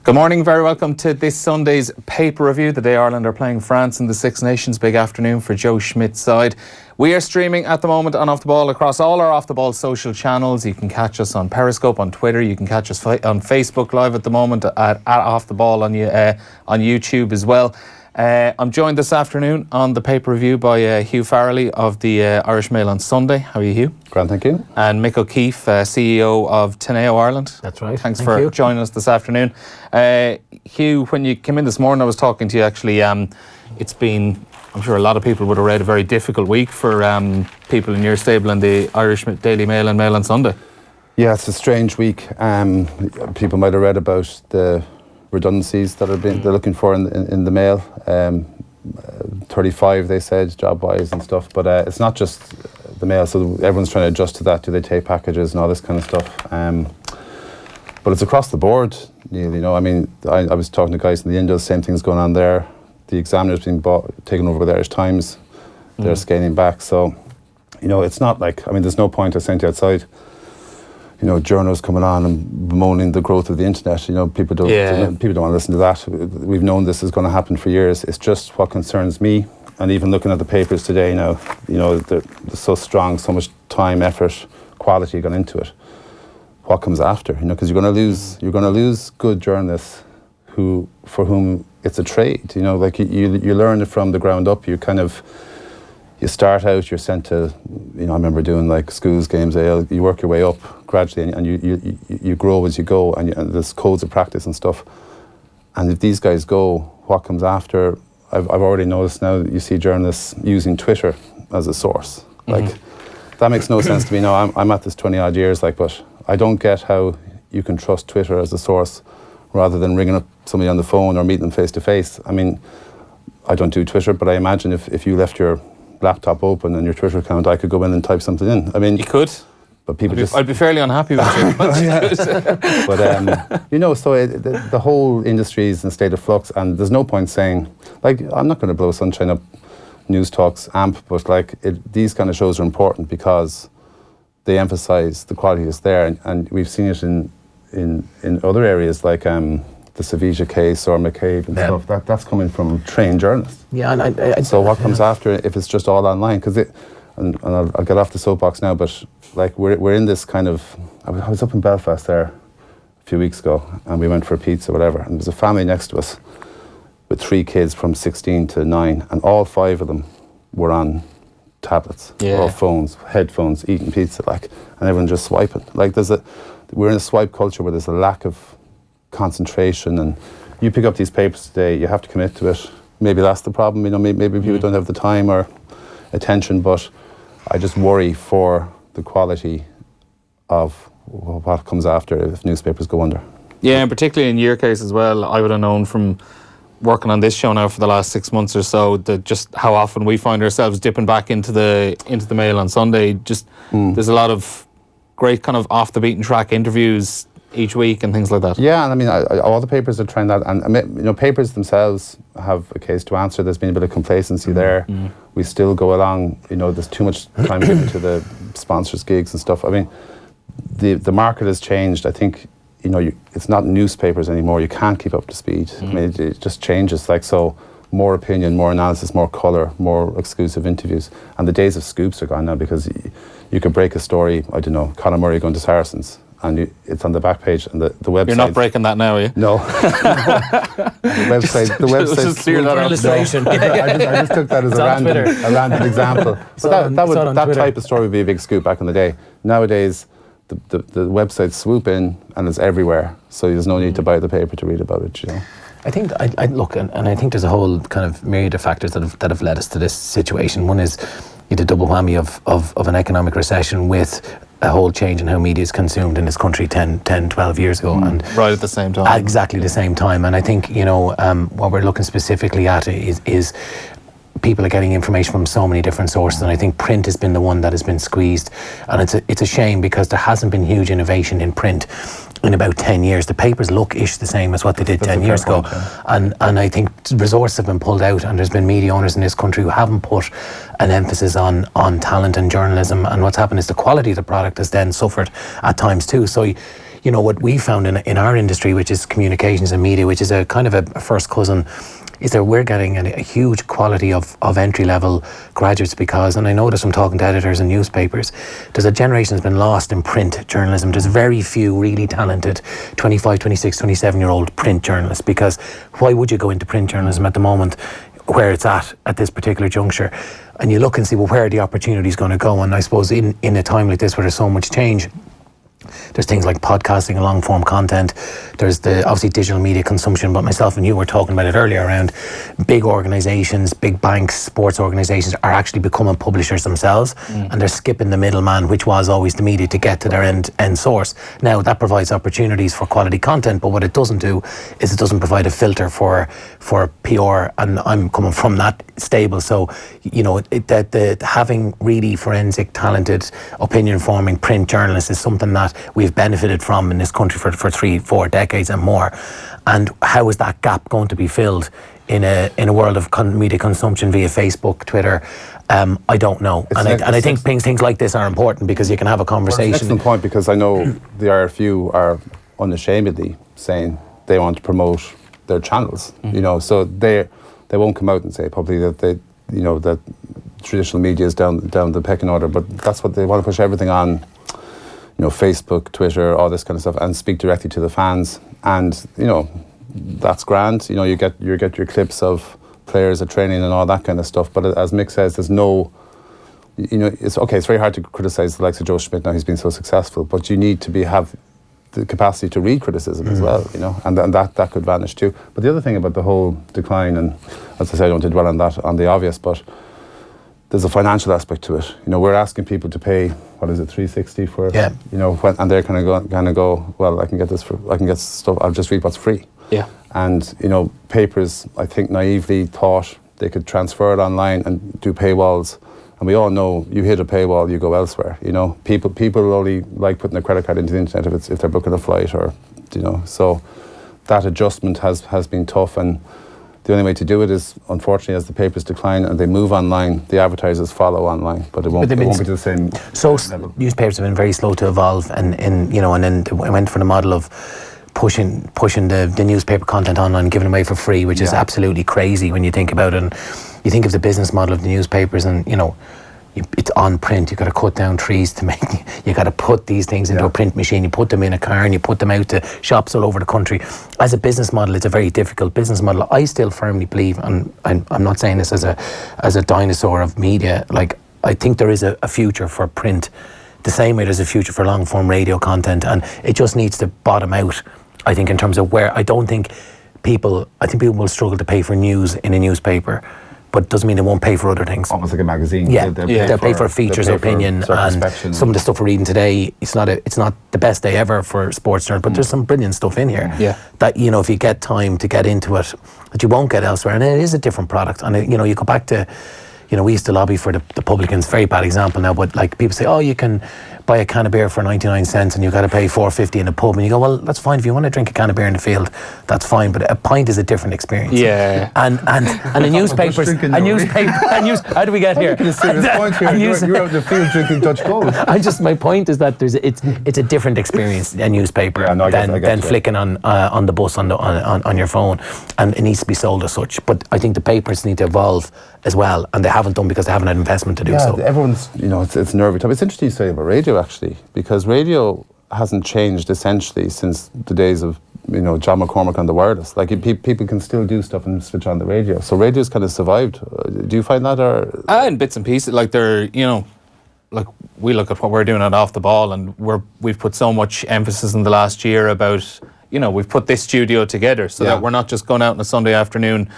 Good morning, very welcome to this Sunday's paper review. The day Ireland are playing France in the Six Nations. Big afternoon for Joe Schmidt's side. We are streaming at the moment on Off the Ball across all our Off the Ball social channels. You can catch us on Periscope, on Twitter. You can catch us on Facebook Live at the moment at Off the Ball on YouTube as well. I'm joined this afternoon on the paper review by Hugh Farrelly of the Irish Mail on Sunday. How are you, Hugh? Grand, thank you. And Mick O'Keefe, CEO of Teneo Ireland. That's right. Thanks for joining us this afternoon. Hugh, when you came in this morning, I was talking to you actually. It's been, I'm sure a lot of people would have read, a very difficult week for people in your stable and the Irish Daily Mail and Mail on Sunday. Yeah, it's a strange week. People might have read about the redundancies that they're looking for in the Mail. 35 they said, job wise and stuff, but it's not just the Mail, so everyone's trying to adjust to that. Do they take packages and all this kind of stuff? But it's across the board, Neil, you know. I mean, I was talking to guys in the India, the same thing's going on there. The Examiner's being taken over by the Irish Times. They're scaling back, so you know, it's not like, I mean, there's no point I sent you outside, you know, journalists coming on and bemoaning the growth of the internet. You know, people don't want to listen to that. We've known this is going to happen for years. It's just what concerns me. And even looking at the papers today now, you know, they're so strong, so much time, effort, quality gone into it. What comes after? You know, because you're going to lose good journalists for whom it's a trade. You know, like you learn it from the ground up. You start out, you're sent to, you know, I remember doing like schools, games, you work your way up gradually, and you grow as you go, and there's codes of practice and stuff. And if these guys go, what comes after? I've already noticed now that you see journalists using Twitter as a source. Like, that makes no sense to me. Now, I'm at this 20 odd years, like, but I don't get how you can trust Twitter as a source rather than ringing up somebody on the phone or meeting them face to face. I mean, I don't do Twitter, but I imagine if you left your laptop open and your Twitter account, I could go in and type something in. I mean, you could, but people I'd be fairly unhappy with you. But you know, so the whole industry is in a state of flux, and there's no point saying, like, I'm not going to blow sunshine up News Talk's amp, but like these kind of shows are important because they emphasise the quality is there, and we've seen it in other areas like the Savija case or McCabe and stuff. That's coming from trained journalists. Yeah, and so what comes after if it's just all online? Because and I'll get off the soapbox now, but like we're in this kind of. I was up in Belfast there a few weeks ago, and we went for a pizza, whatever, and there was a family next to us with 3 kids from 16 to 9, and all 5 of them were on tablets or phones, headphones, eating pizza, like, and everyone just swiping. Like we're in a swipe culture where there's a lack of concentration, and you pick up these papers today, you have to commit to it. Maybe that's the problem, you know, maybe people don't have the time or attention, but I just worry for the quality of what comes after if newspapers go under. Yeah, and particularly in your case as well, I would have known from working on this show now for the last 6 months or so that just how often we find ourselves dipping back into the Mail on Sunday. Just there's a lot of great kind of off the beaten track interviews each week and things like that. Yeah, and I mean, all the papers are trying that, and you know, papers themselves have a case to answer. There's been a bit of complacency there. We still go along, you know, there's too much time given to the sponsors' gigs and stuff. I mean, the market has changed. I think, you know, it's not newspapers anymore. You can't keep up to speed. I mean, it just changes. Like, so more opinion, more analysis, more colour, more exclusive interviews. And the days of scoops are gone now, because you could break a story, I don't know, Conor Murray going to Saracens, and it's on the back page, and the website. You're not breaking that now, are you? No. The website. Just clear that up. Illustration. I just took that as a random example. But that type of story would be a big scoop back in the day. Nowadays, the websites swoop in and it's everywhere, so there's no need to buy the paper to read about it, you know. I think I look, and I think there's a whole kind of myriad of factors that have led us to this situation. One is the double whammy of an economic recession with a whole change in how media is consumed in this country 10, 12 years ago. And right at the same time. Exactly the same time. And I think, you know, what we're looking specifically at is people are getting information from so many different sources, and I think print has been the one that has been squeezed, and it's a shame because there hasn't been huge innovation in print in about 10 years. The papers look ish the same as what they did 10 years ago, and I think resources have been pulled out, and there's been media owners in this country who haven't put an emphasis on talent and journalism, and what's happened is the quality of the product has then suffered at times too. So you know, what we found in our industry, which is communications and media, which is a kind of a first cousin, is that we're getting a huge quality of entry-level graduates because, and I notice from talking to editors and newspapers, there's a generation that's been lost in print journalism. There's very few really talented 25, 26, 27-year-old print journalists, because why would you go into print journalism at the moment where it's at this particular juncture? And you look and see, well, where are the opportunities going to go? And I suppose in a time like this where there's so much change, there's things like podcasting and long form content. There's the obviously digital media consumption, but myself and you were talking about it earlier around big organizations, big banks, sports organizations are actually becoming publishers themselves, and they're skipping the middleman, which was always the media, to get to their end source. Now that provides opportunities for quality content, but what it doesn't do is it doesn't provide a filter for PR, and I'm coming from that stable. So, you know, having really forensic, talented, opinion forming print journalists is something that we've benefited from in this country for 3-4 decades and more. And how is that gap going to be filled in a world of media consumption via Facebook, Twitter? I don't know. I think things like this are important because you can have a conversation. Well, excellent point, because I know the RFU are unashamedly saying they want to promote their channels. You know, so they won't come out and say publicly that that traditional media is down the pecking order, but that's what they want to push everything on. You know, Facebook, Twitter, all this kind of stuff, and speak directly to the fans. And you know, that's grand. You know, you get your clips of players at training and all that kind of stuff. But as Mick says, there's no, you know, it's okay. It's very hard to criticise the likes of Joe Schmidt now. He's been so successful, but you need to have the capacity to read criticism as well. You know, and that could vanish too. But the other thing about the whole decline, and as I say, I don't want to dwell on that, on the obvious, but there's a financial aspect to it. You know, we're asking people to pay, what is it, $360 for, you know, and they're kind of go, well, I can get stuff, I'll just read what's free. Yeah. And, you know, papers, I think naively thought they could transfer it online and do paywalls. And we all know, you hit a paywall, you go elsewhere. You know, people only like putting their credit card into the internet if they're booking a flight, or, you know, so that adjustment has been tough. And the only way to do it is, unfortunately, as the papers decline and they move online, the advertisers follow online, but it won't be to the same level. Newspapers have been very slow to evolve, and then they went for the model of pushing the newspaper content online and giving away for free, which is absolutely crazy when you think about it. And you think of the business model of the newspapers, and you know, it's on print. You got to cut down trees to make. You got to put these things into a print machine. You put them in a car and you put them out to shops all over the country. As a business model, it's a very difficult business model. I still firmly believe, and I'm not saying this as a dinosaur of media. Like, I think there is a future for print, the same way there's a future for long form radio content, and it just needs to bottom out. I think in terms of where I think people will struggle to pay for news in a newspaper, but doesn't mean they won't pay for other things. Almost like a magazine. Yeah, they'll pay for features, opinion, and some of the stuff we're reading today. It's not the best day ever for sports journal, but there's some brilliant stuff in here. Yeah, that, you know, if you get time to get into it, that you won't get elsewhere, and it is a different product. And you know, you go back to, you know, we used to lobby for the publicans. Very bad example now, but like people say, oh, you can buy a can of beer for 99 cents and you've got to pay $4.50 in a pub, and you go, well, that's fine. If you want to drink a can of beer in the field, that's fine, but a pint is a different experience. Yeah. And a newspaper, how do we get here? You're out in the field drinking Dutch Gold. My point is that it's a different experience, a newspaper, than flicking on the bus on your phone, and it needs to be sold as such. But I think the papers need to evolve as well, and they haven't done because they haven't had investment to do so. Everyone's, you know, it's nervy. It's interesting to say about radio, actually, because radio hasn't changed essentially since the days of, you know, John McCormack on the wireless. Like, people can still do stuff and switch on the radio. So radio's kind of survived. Do you find that, or? In bits and pieces, like they're, you know, like we look at what we're doing at Off the Ball, and we've put so much emphasis in the last year about, you know, we've put this studio together so that we're not just going out on a Sunday afternoon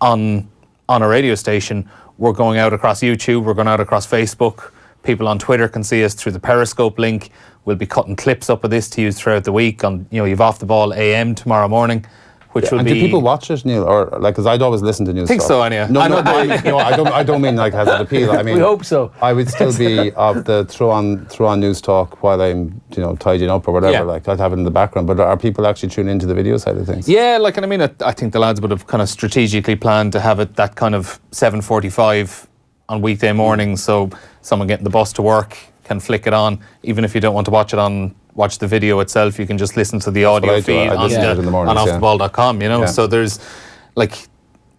on a radio station. We're going out across YouTube, we're going out across Facebook. People on Twitter can see us through the Periscope link. We'll be cutting clips up of this to use throughout the week. On, you know, you've Off the Ball AM tomorrow morning, which will be. Do people watch it, Neil, or like? Because I'd always listen to news. I think so, Anya. No, I don't mean like has it appeal. I mean, we hope so. I would still be of the throw on news talk while I'm, you know, tidying up or whatever. Yeah. Like, I'd have it in the background. But are people actually tuning into the video side of things? Yeah, like, and I mean, I think the lads would have kind of strategically planned to have it that kind of 7:45 on weekday mornings, so someone getting the bus to work can flick it on, even if you don't want to watch it on watch the video itself. You can just listen to the audio feed on offtheball.com, you know. So there's, like,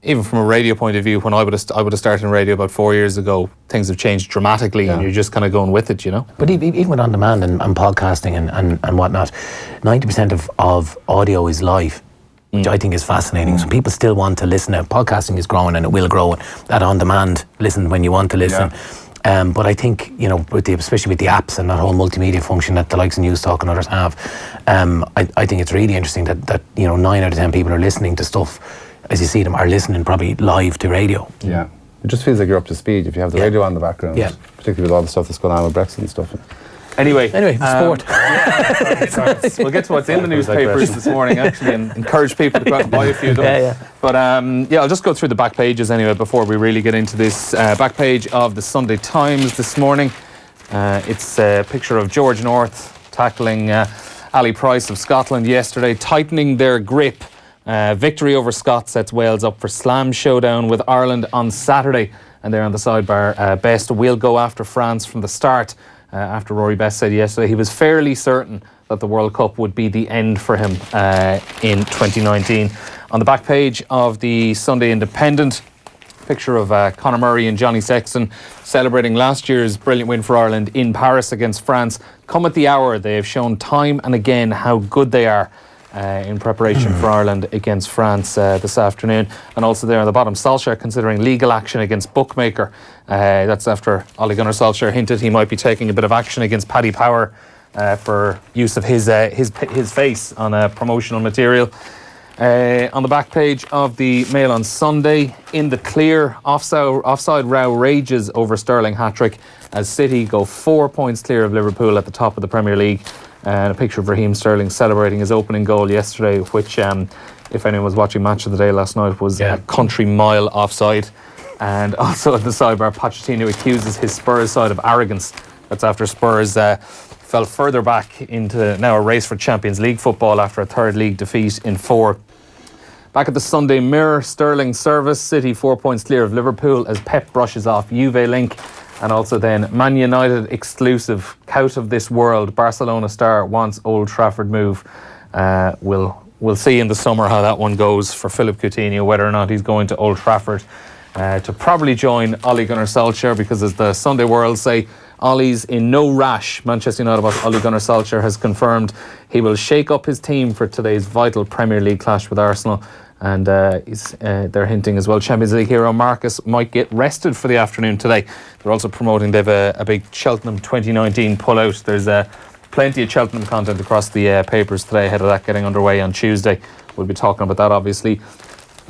even from a radio point of view, when I would have started in radio about 4 years ago, things have changed dramatically, and you're just kind of going with it, you know. But even with on demand and podcasting and whatnot, 90% of audio is live, which I think is fascinating. So people still want to listen. Now, podcasting is growing, and it will grow. That on demand, listen when you want to listen. But I think, you know, especially with the apps and that whole multimedia function that the likes of News Talk and others have, I think it's really interesting that you know, 9 out of 10 people are listening to stuff, as you see them, are listening probably live to radio. Yeah. It just feels like you're up to speed if you have the radio on the background, particularly with all the stuff that's going on with Brexit and stuff. Anyway, sport. We'll get to what's in the newspapers this morning, actually, and encourage people to go out and buy a few of them. But I'll just go through the back pages anyway before we really get into this. Back page of the Sunday Times this morning. It's a picture of George North tackling Ali Price of Scotland yesterday, tightening their grip. Victory over Scots sets Wales up for slam showdown with Ireland on Saturday. And there on the sidebar, Best will go after France from the start. After Rory Best said yesterday he was fairly certain that the World Cup would be the end for him in 2019. On the back page of the Sunday Independent, picture of Conor Murray and Johnny Sexton celebrating last year's brilliant win for Ireland in Paris against France. Come at the hour, they have shown time and again how good they are in preparation for Ireland against France this afternoon. And also there on the bottom, Solskjaer considering legal action against bookmaker. That's after Ole Gunnar Solskjaer hinted he might be taking a bit of action against Paddy Power for use of his face on promotional material. On the back page of the Mail on Sunday, in the clear, offside row rages over Sterling hat-trick as City go 4 points clear of Liverpool at the top of the Premier League. And a picture of Raheem Sterling celebrating his opening goal yesterday, which, if anyone was watching Match of the Day last night, was a country mile offside. And also at the sidebar, Pochettino accuses his Spurs side of arrogance. That's after Spurs fell further back into now a race for Champions League football after a third league defeat in 4. Back at the Sunday Mirror, Sterling service, City 4 points clear of Liverpool as Pep brushes off Juve link. And also then, Man United exclusive, out of this world, Barcelona star wants Old Trafford move. We'll see in the summer how that one goes for Philip Coutinho, whether or not he's going to Old Trafford to probably join Ole Gunnar Solskjaer, because as the Sunday World say, Ollie's in no rash. Manchester United boss Ole Gunnar Solskjaer has confirmed he will shake up his team for today's vital Premier League clash with Arsenal. And they're hinting as well Champions League hero Marcus might get rested for the afternoon today. They're also promoting they've a big Cheltenham 2019 pullout. There's plenty of Cheltenham content across the papers today ahead of that getting underway on Tuesday. We'll be talking about that obviously.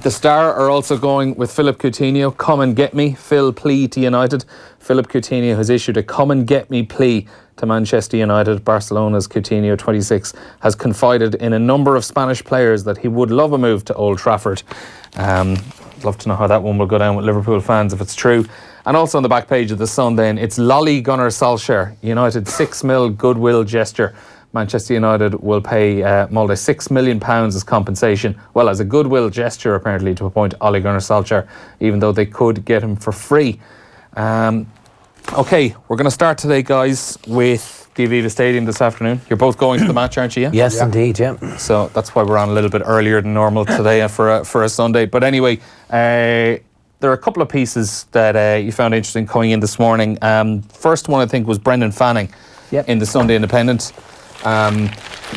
The Star are also going with Philip Coutinho. Come and get me, Phil plea to United. Philip Coutinho has issued a come and get me plea to Manchester United. Barcelona's Coutinho, 26, has confided in a number of Spanish players that he would love a move to Old Trafford. Love to know how that one will go down with Liverpool fans if it's true. And also on the back page of the Sun then, it's Lolly Gunnar Solskjaer. United £6 million goodwill gesture. Manchester United will pay Molde £6 million as compensation, well, as a goodwill gesture apparently, to appoint Ole Gunnar Solskjaer, even though they could get him for free. Okay, we're going to start today, guys, with the Aviva Stadium this afternoon. You're both going to the match, aren't you? Yeah? Yes, indeed, yeah. So that's why we're on a little bit earlier than normal today for a Sunday. But anyway, there are a couple of pieces that you found interesting coming in this morning. First one, I think, was Brendan Fanning in the Sunday Independent.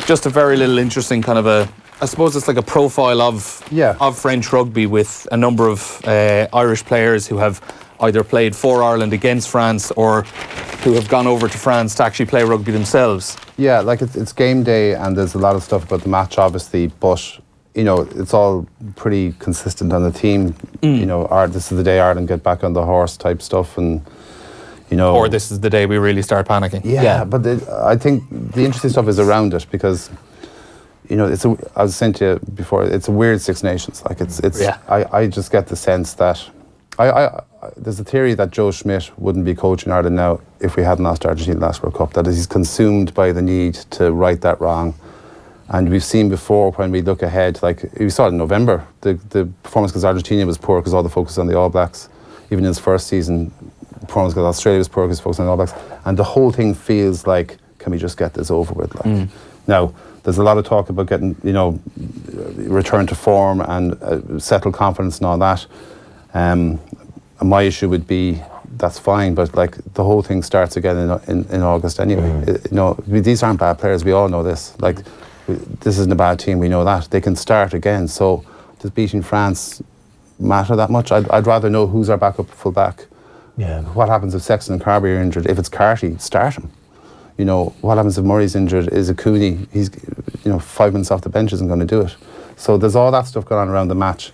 Just a very little interesting kind of I suppose it's like a profile of French rugby with a number of Irish players who have either played for Ireland against France or who have gone over to France to actually play rugby themselves. Yeah, like it's game day and there's a lot of stuff about the match obviously, but you know, it's all pretty consistent on the team. You know, this is the day Ireland get back on the horse type stuff, and you know, or this is the day we really start panicking. Yeah. But I think the interesting stuff is around it, because you know, as I was saying to you before, it's a weird Six Nations. Like I just get the sense that there's a theory that Joe Schmidt wouldn't be coaching Ireland now if we hadn't lost Argentina last World Cup. That is, he's consumed by the need to right that wrong. And we've seen before, when we look ahead, like we saw it in November, the performance against Argentina was poor because all the focus on the All Blacks. Even in his first season, performance against Australia was poor because focus on the All Blacks. And the whole thing feels like can we just get this over with? Like, now, there's a lot of talk about getting, return to form and settle confidence and all that. And my issue would be, that's fine, but like the whole thing starts again in August anyway. These aren't bad players. We all know this. Like, this isn't a bad team. We know that. They can start again. So does beating France matter that much? I'd rather know who's our backup full back. Yeah. What happens if Sexton and Carby are injured? If it's Carty, start him. What happens if Murray's injured? Is it Cooney? He's 5 minutes off the bench isn't going to do it. So there's all that stuff going on around the match,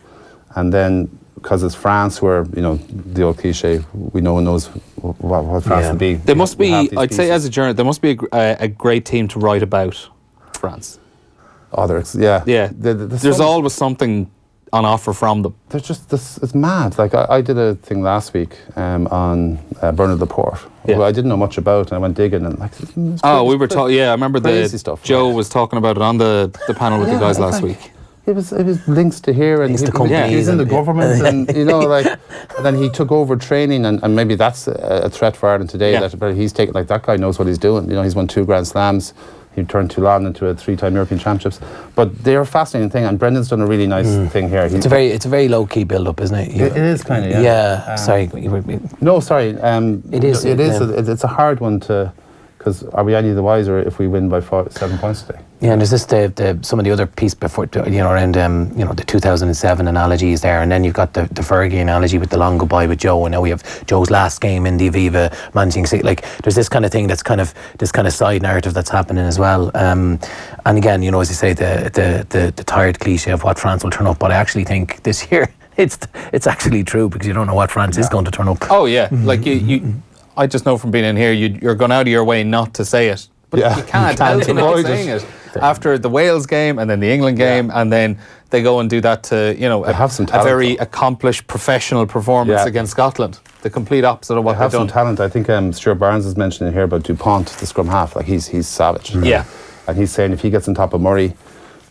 and then because it's France, where the old cliche, no one knows what France will be. There must be, I'd say, as a journalist, there must be a great team to write about France. Oh, There's always something on offer from them. There's just this. It's mad. Like I did a thing last week on Bernard Laporte, who I didn't know much about, and I went digging and like. We were talking. Yeah, I remember stuff. Joe was talking about it on the panel with the guys last week. It was links to here, and he's in the government, and and then he took over training, and maybe that's a threat for Ireland today. But he's taken, like, that guy knows what he's doing. He's won 2 Grand Slams. He turned Toulon into a 3-time European Championships. But they're a fascinating thing, and Brendan's done a really nice thing here. It's a very low key build up, isn't it? It is kind of, sorry. No, sorry. It is. It's a hard one to. Because are we any the wiser if we win by 7 points today? Yeah, and there's this some of the other piece before, around the 2007 analogies there, and then you've got the Fergie analogy with the long goodbye with Joe, and now we have Joe's last game in the Aviva managing. Like, there's this kind of thing that's kind of this kind of side narrative that's happening as well. And again, as you say, the tired cliche of what France will turn up, but I actually think this year it's actually true, because you don't know what France is going to turn up. Oh yeah, like you. I just know from being in here, you're going out of your way not to say it. But you can't help not saying it. After the Wales game and then the England game, and then they go and do that to, a very accomplished professional performance against Scotland. The complete opposite of what they've done. They have some talent. I think Stuart Barnes is mentioning here about Dupont, the scrum half. Like, he's savage. Yeah. And he's saying if he gets on top of Murray,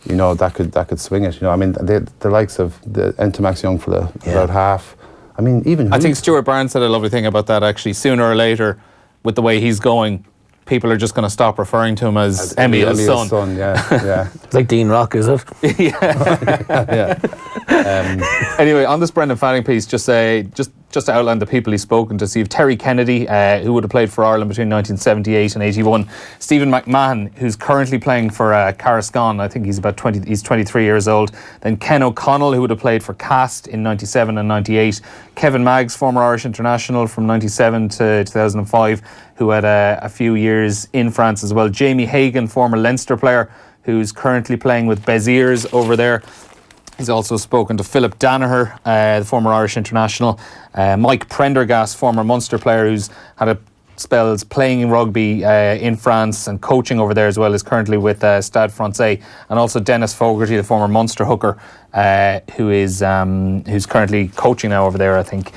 that could swing it. I mean, the likes of the Entamax Young for about half. I mean, I think Stuart Barnes said a lovely thing about that, actually. Sooner or later, with the way he's going, people are just going to stop referring to him as Emil's son. Yeah. It's like Dean Rock, is it? Yeah. Anyway, on this Brendan Fanning piece, just to outline the people he's spoken to, so you've Terry Kennedy, who would have played for Ireland between 1978 and 81. Stephen McMahon, who's currently playing for Carrascon. I think he's about 20. He's 23 years old. Then Ken O'Connell, who would have played for Cast in 97 and 98. Kevin Maggs, former Irish international from 97 to 2005, who had a few years in France as well. Jamie Hagan, former Leinster player, who's currently playing with Beziers over there. He's also spoken to Philip Danaher, the former Irish international. Mike Prendergast, former Munster player who's had spells playing in rugby in France and coaching over there as well, is currently with Stade Francais. And also Dennis Fogarty, the former Munster hooker, who's currently coaching now over there, I think.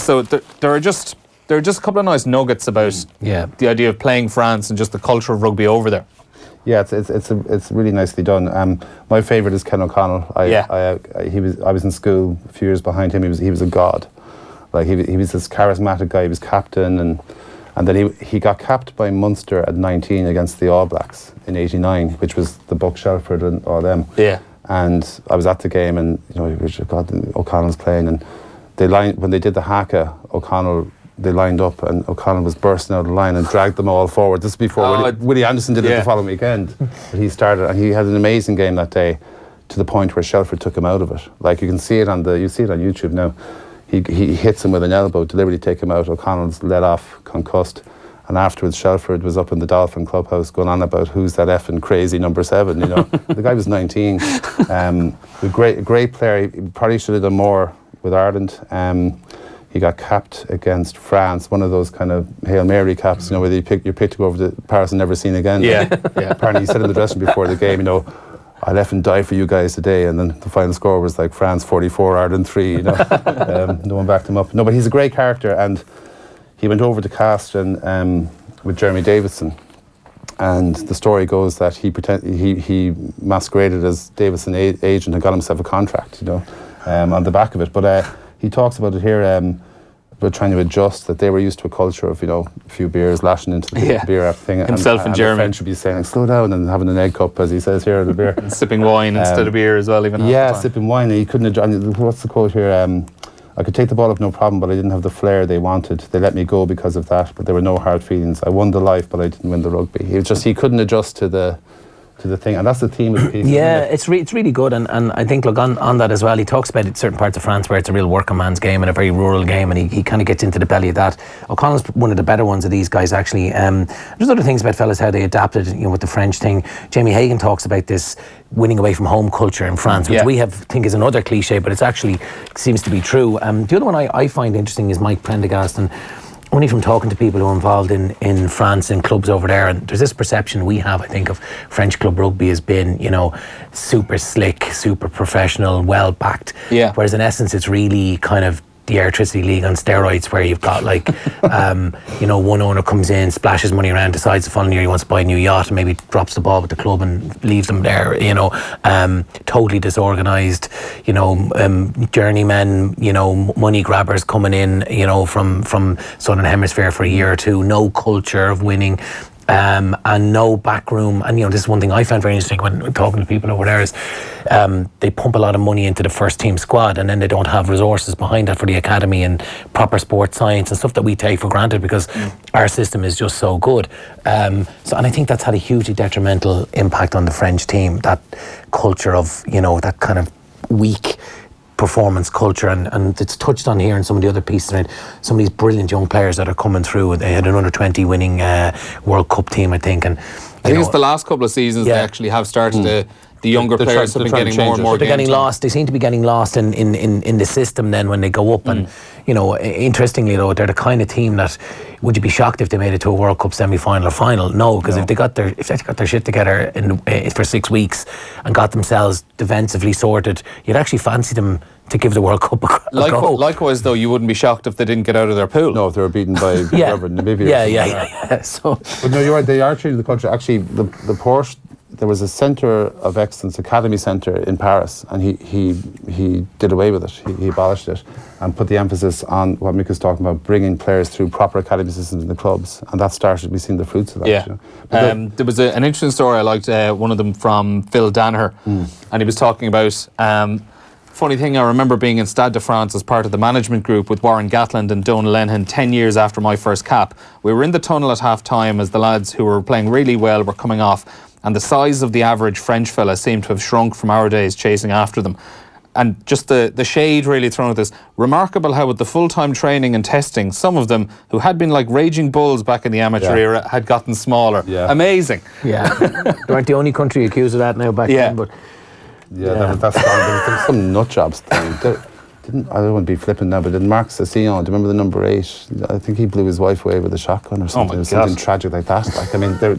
So there are just a couple of nice nuggets about the idea of playing France and just the culture of rugby over there. Yeah, it's really nicely done. My favourite is Ken O'Connell. I was in school a few years behind him. He was a god. Like, he was this charismatic guy. He was captain, and then he got capped by Munster at 19 against the All Blacks in '89, which was the Buck Shelford and all them. Yeah. And I was at the game, and O'Connell's playing, and when they did the haka, they lined up, and O'Connell was bursting out of the line and dragged them all forward. This is before Willie Anderson did it the following weekend. But he started, and he had an amazing game that day, to the point where Shelford took him out of it. Like, you can see it on YouTube now. He hits him with an elbow, deliberately take him out. O'Connell's let off, concussed, and afterwards Shelford was up in the Dolphin clubhouse going on about who's that effing crazy number 7. The guy was 19. A great player. He probably should have done more with Ireland. He got capped against France, one of those kind of Hail Mary caps, where you're picked to go over to Paris and never seen again. Yeah. Apparently he said in the dressing room before the game, I'll effing die for you guys today. And then the final score was like France 44, Ireland 3, No one backed him up. No, but he's a great character, and he went over to Cast and with Jeremy Davidson. And the story goes that he masqueraded as Davidson agent and got himself a contract, on the back of it. But he talks about it here. were trying to adjust, that they were used to a culture of, a few beers lashing into the beer after thing. Himself and Jeremy. The French would be saying, slow down, and having an egg cup, as he says here, the beer. And sipping wine instead of beer as well, even sipping wine. He couldn't adjust. What's the quote here? I could take the ball up, no problem, but I didn't have the flair they wanted. They let me go because of that, but there were no hard feelings. I won the life, but I didn't win the rugby. He couldn't adjust to the thing, and that's the theme of the piece. Yeah, it's really good, and I think, look, on that as well, he talks about certain parts of France where it's a real working man's game and a very rural game, and he kind of gets into the belly of that. O'Connell's one of the better ones of these guys, actually. There's other things about fellas, how they adapted, with the French thing. Jamie Hagan talks about this winning away from home culture in France, which we think is another cliche, but it's actually seems to be true. The other one I find interesting is Mike Prendergast, and only from talking to people who are involved in France, in clubs over there, and there's this perception we have, I think, of French club rugby as being, super slick, super professional, well backed. Yeah. Whereas in essence, it's really kind of the Treacy League on steroids, where you've got one owner comes in, splashes money around, decides the following year he wants to buy a new yacht, and maybe drops the ball with the club and leaves them there. Totally disorganised. Journeymen. Money grabbers coming in. From Southern Hemisphere for a year or two. No culture of winning. And no backroom, and this is one thing I found very interesting when talking to people over there is they pump a lot of money into the first team squad, and then they don't have resources behind that for the academy and proper sports science and stuff that we take for granted because our system is just so good. And I think that's had a hugely detrimental impact on the French team, that culture of that kind of weak performance culture, and it's touched on here in some of the other pieces around some of these brilliant young players that are coming through. They had an under-20 winning World Cup team, I think, and I think it's the last couple of seasons they actually have started the younger players have been getting more and more. They're getting lost. They seem to be getting lost in the system then when they go up. And interestingly though, they're the kind of team that, would you be shocked if they made it to a World Cup semi-final or final? No, because if they got their shit together for 6 weeks and got themselves defensively sorted, you'd actually fancy them to give the World Cup a go. Likewise, though, you wouldn't be shocked if they didn't get out of their pool. No, if they were beaten by Namibia. Yeah. So, but no, you're right. They are treating the culture. Actually, the Porsche. There was a centre of excellence, academy centre in Paris, and he did away with it. He abolished it and put the emphasis on what Mick was talking about, bringing players through proper academy systems in the clubs, and that started. We've seen the fruits of that. Yeah. There was an interesting story I liked. One of them from Phil Danaher, and he was talking about. Funny thing, I remember being in Stade de France as part of the management group with Warren Gatland and Donal Lennon 10 years after my first cap. We were in the tunnel at half time as the lads who were playing really well were coming off, and the size of the average French fella seemed to have shrunk from our days chasing after them. And just the shade really thrown at this. Remarkable how with the full-time training and testing, some of them who had been like raging bulls back in the amateur era had gotten smaller. Yeah. Amazing. Yeah. They weren't the only country accused of that now back then, but... That's there was some nut jobs. I don't want to be flippant now, but did Marc Session, do you remember the number 8? I think he blew his wife away with a shotgun or something. It was something tragic like that. Like, I mean, there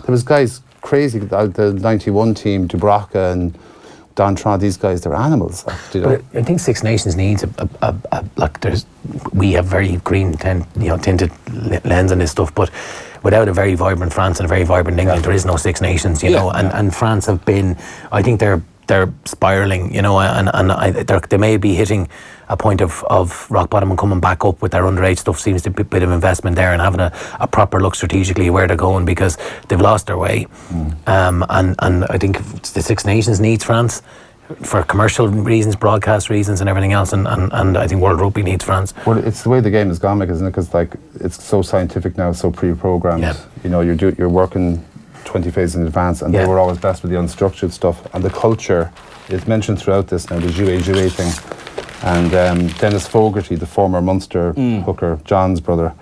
was guys crazy. The 91 team, Dubravka and Don Tron, these guys, they're animals. But I think Six Nations needs we have very green tinted lens on this stuff, but without a very vibrant France and a very vibrant England, there is no Six Nations, and France have been, I think they're spiralling, they may be hitting a point of rock bottom and coming back up with their underage stuff. Seems to be a bit of investment there and having a proper look strategically where they're going, because they've lost their way. And I think the Six Nations needs France for commercial reasons, broadcast reasons and everything else, and I think World Rugby needs France. Well, it's the way the game has gone, Mick, isn't it? Because it's so scientific now, so pre-programmed. Yeah. You're working 20 phases in advance, and they were always best with the unstructured stuff. And the culture is mentioned throughout this now, the jouet thing. And Dennis Fogarty, the former Munster hooker, John's brother,